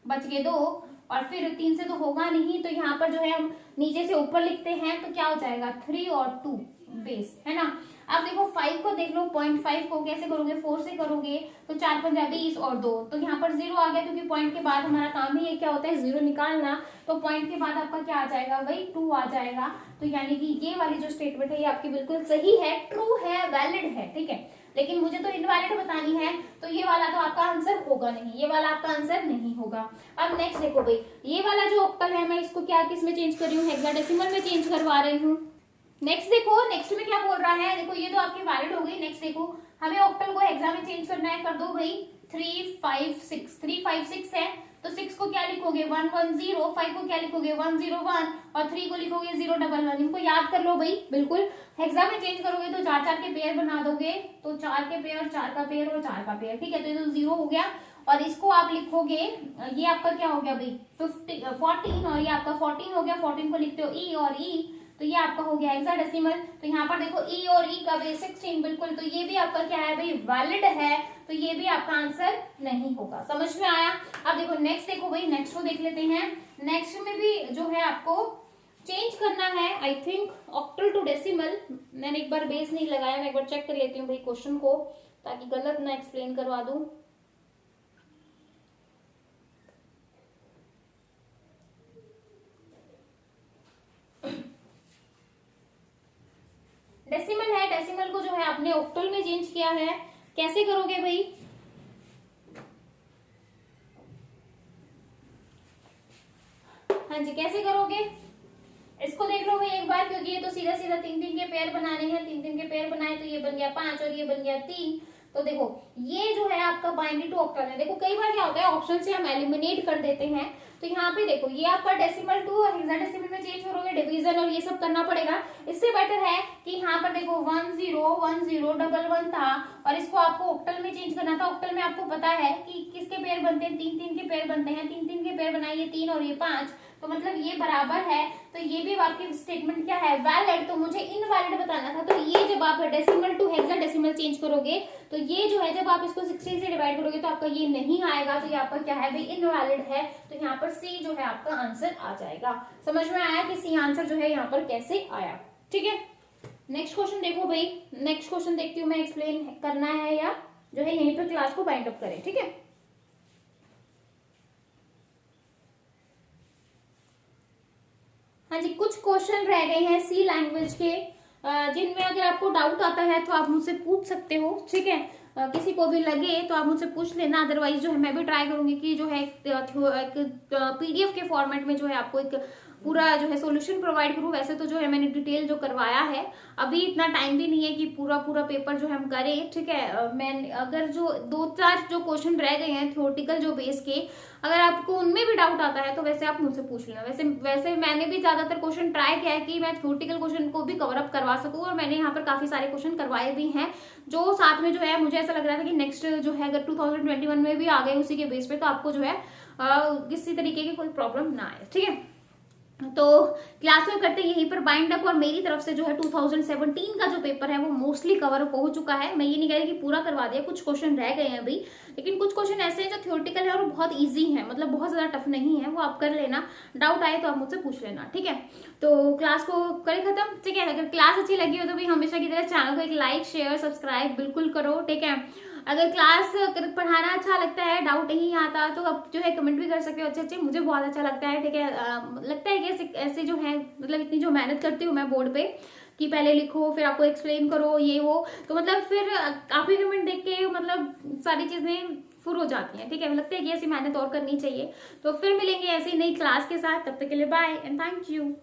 बच गए 2, और फिर 3 से तो होगा नहीं, तो यहाँ पर जो है हम नीचे से ऊपर लिखते हैं, तो क्या हो जाएगा 3 और 2 बेस, है ना। अब देखो 5 को देख लो, 0.5 को कैसे करोगे, 4 से करोगे, तो 4 पंजा 20 और 2, तो यहाँ पर 0 आ गया, क्योंकि पॉइंट के बाद हमारा काम ही ये क्या होता है 0 निकालना। तो पॉइंट के बाद आपका क्या आ जाएगा भाई 2 आ जाएगा। तो यानी कि ये वाली जो स्टेटमेंट है ये आपकी बिल्कुल सही है, ट्रू है, वैलिड है, ठीक है। लेकिन मुझे तो इनवैलिड बतानी है, तो ये वाला तो आपका आंसर होगा नहीं, ये वाला आपका आंसर नहीं होगा। अब नेक्स्ट देखो भाई, ये वाला जो ऑक्टल है मैं इसको क्या किस में चेंज कर रही हूँ, हेक्साडेसिमल में चेंज करवा रही हूँ। नेक्स्ट देखो, नेक्स्ट में क्या बोल रहा है, देखो ये तो आपकी वैलिड हो गई। नेक्स्ट देखो, हमें ऑक्टल को हेक्सा में चेंज करना है, कर दो भाई 3 5 6, 3 5 6 है, तो 6 को क्या लिखोगे 1 1 0, 5 को क्या लिखोगे 1 0 1, और 3 को लिखोगे 0 1 1। इनको याद कर लो भाई, बिल्कुल हेक्सा में चेंज करोगे तो 4 4 के पेयर बना दोगे, तो 4 के पेयर, 4 का पेयर और 4 का पेयर, ठीक है। तो ये तो 0 हो गया, और इसको आप लिखोगे, ये आपका क्या हो गया भाई 14, और ये आपका 14 हो गया। 14 को लिखते हो ई और ई, तो ये आपका हो गया हेक्साडेसिमल। तो यहाँ पर देखो ई और ई का बेस 16, बिल्कुल, तो ये भी आपका क्या है भाई वैलिड है, तो ये भी आपका आंसर नहीं होगा। समझ में आया। अब देखो नेक्स्ट, देखो भाई नेक्स्ट को देख लेते हैं। नेक्स्ट में भी जो है आपको चेंज करना है, I think octal to decimal. मैंने एक बार बेस नहीं लगाया, मैं एक बार चेक कर लेती हूँ भाई क्वेश्चन को, ताकि गलत ना एक्सप्लेन करवा दूं। डेसिमल है, डेसिमल को जो है आपने ऑक्टल में चेंज किया है। कैसे करोगे भाई, हाँ जी कैसे करोगे, इसको देख लो भाई एक बार, क्योंकि ये तो सीधा सीधा 3 3 के पेयर बनाने हैं। 3 3 के पेयर बनाए तो ये बन गया 5 और ये बन गया 3। तो देखो ये जो है आपका बाइनरी टू ऑक्टल है। देखो कई बार क्या होता है ऑप्शन से हम एलिमिनेट कर देते हैं, तो यहाँ पे देखो ये आपका डेसिमल टू हेक्साडेसिमल में चेंज करोगे, डिवीजन और ये सब करना पड़ेगा। इससे बेटर है कि यहाँ पर देखो 1 0 1 0 1 1 था, और इसको आपको ऑक्टल में चेंज करना था। ऑक्टल में आपको पता है कि किसके पेयर बनते हैं, 3 3 के पेयर बनते हैं। 3 3 के पेयर बनाइए, 3 और ये 5, तो मतलब ये बराबर है। तो ये भी आपकी स्टेटमेंट क्या है वैलिड। तो मुझे इनवैलिड बताना था, तो ये जब आप डेसिमल टू हेक्साडेसिमल चेंज करोगे, तो ये जो है जब आप इसको 16 से डिवाइड करोगे तो आपका ये नहीं आएगा, तो ये आपका क्या है भाई इनवैलिड है। तो यहाँ पर सी जो है आपका आंसर आ जाएगा। समझ में आया कि सी आंसर जो है यहाँ पर कैसे आया, ठीक है। नेक्स्ट क्वेश्चन देखो भाई, नेक्स्ट क्वेश्चन देखती हूँ मैं, एक्सप्लेन करना है या जो है यहीं पर क्लास को बाइंड अप करें, ठीक है। हाँ जी, कुछ क्वेश्चन रह गए हैं सी लैंग्वेज के, जिनमें अगर आपको डाउट आता है तो आप मुझसे पूछ सकते हो, ठीक है। किसी को भी लगे तो आप मुझसे पूछ लेना, अदरवाइज जो है मैं भी ट्राई करूंगी कि जो है एक पीडीएफ के फॉर्मेट में जो है आपको एक पूरा जो है सॉल्यूशन प्रोवाइड करूँ। वैसे तो जो है मैंने डिटेल जो करवाया है, अभी इतना टाइम भी नहीं है कि पूरा पेपर जो है हम करें, ठीक है। मैं अगर जो 2-4 जो क्वेश्चन रह गए हैं थ्योरेटिकल जो बेस के, अगर आपको उनमें भी डाउट आता है तो वैसे आप मुझसे पूछ लेना। वैसे मैंने भी ज्यादातर क्वेश्चन ट्राई किया है कि मैं थ्योरेटिकल क्वेश्चन को भी कवर अप करवा सकूं, और मैंने यहाँ पर काफी सारे क्वेश्चन करवाए भी हैं, जो साथ में जो है मुझे ऐसा लग रहा था कि नेक्स्ट जो है अगर 2021 में भी आ गए उसी के बेस पे, तो आपको जो है किसी तरीके की कोई प्रॉब्लम ना आए, ठीक है। तो क्लास में करते यहीं पर बाइंड अप, और मेरी तरफ से जो है 2017 का जो पेपर है वो मोस्टली कवर अप हो चुका है। मैं ये नहीं कह रही कि पूरा करवा दिया, कुछ क्वेश्चन रह गए हैं अभी, लेकिन कुछ क्वेश्चन ऐसे हैं जो थ्योरेटिकल है और बहुत इजी है, मतलब बहुत ज्यादा टफ नहीं है, वो आप कर लेना। डाउट आए तो आप मुझसे पूछ लेना, ठीक है। तो क्लास को करें खत्म, ठीक है। अगर क्लास अच्छी लगी हो तो भी हमेशा की तरह चैनल को एक लाइक शेयर सब्सक्राइब बिल्कुल करो, ठीक है। अगर क्लास पढ़ाना अच्छा लगता है, डाउट नहीं आता, तो अब जो है कमेंट भी कर सकते हो अच्छे अच्छे, मुझे बहुत अच्छा लगता है, ठीक है। लगता है कि ऐसे जो है, मतलब इतनी जो मेहनत करती हूँ मैं बोर्ड पे कि पहले लिखो फिर आपको एक्सप्लेन करो ये वो, तो मतलब फिर काफी कमेंट देख के मतलब सारी चीजें फुर हो जाती हैं, ठीक है। लगता है कि ऐसी मेहनत और करनी चाहिए। तो फिर मिलेंगे ऐसी नई क्लास के साथ, तब तक के लिए बाय एंड थैंक यू।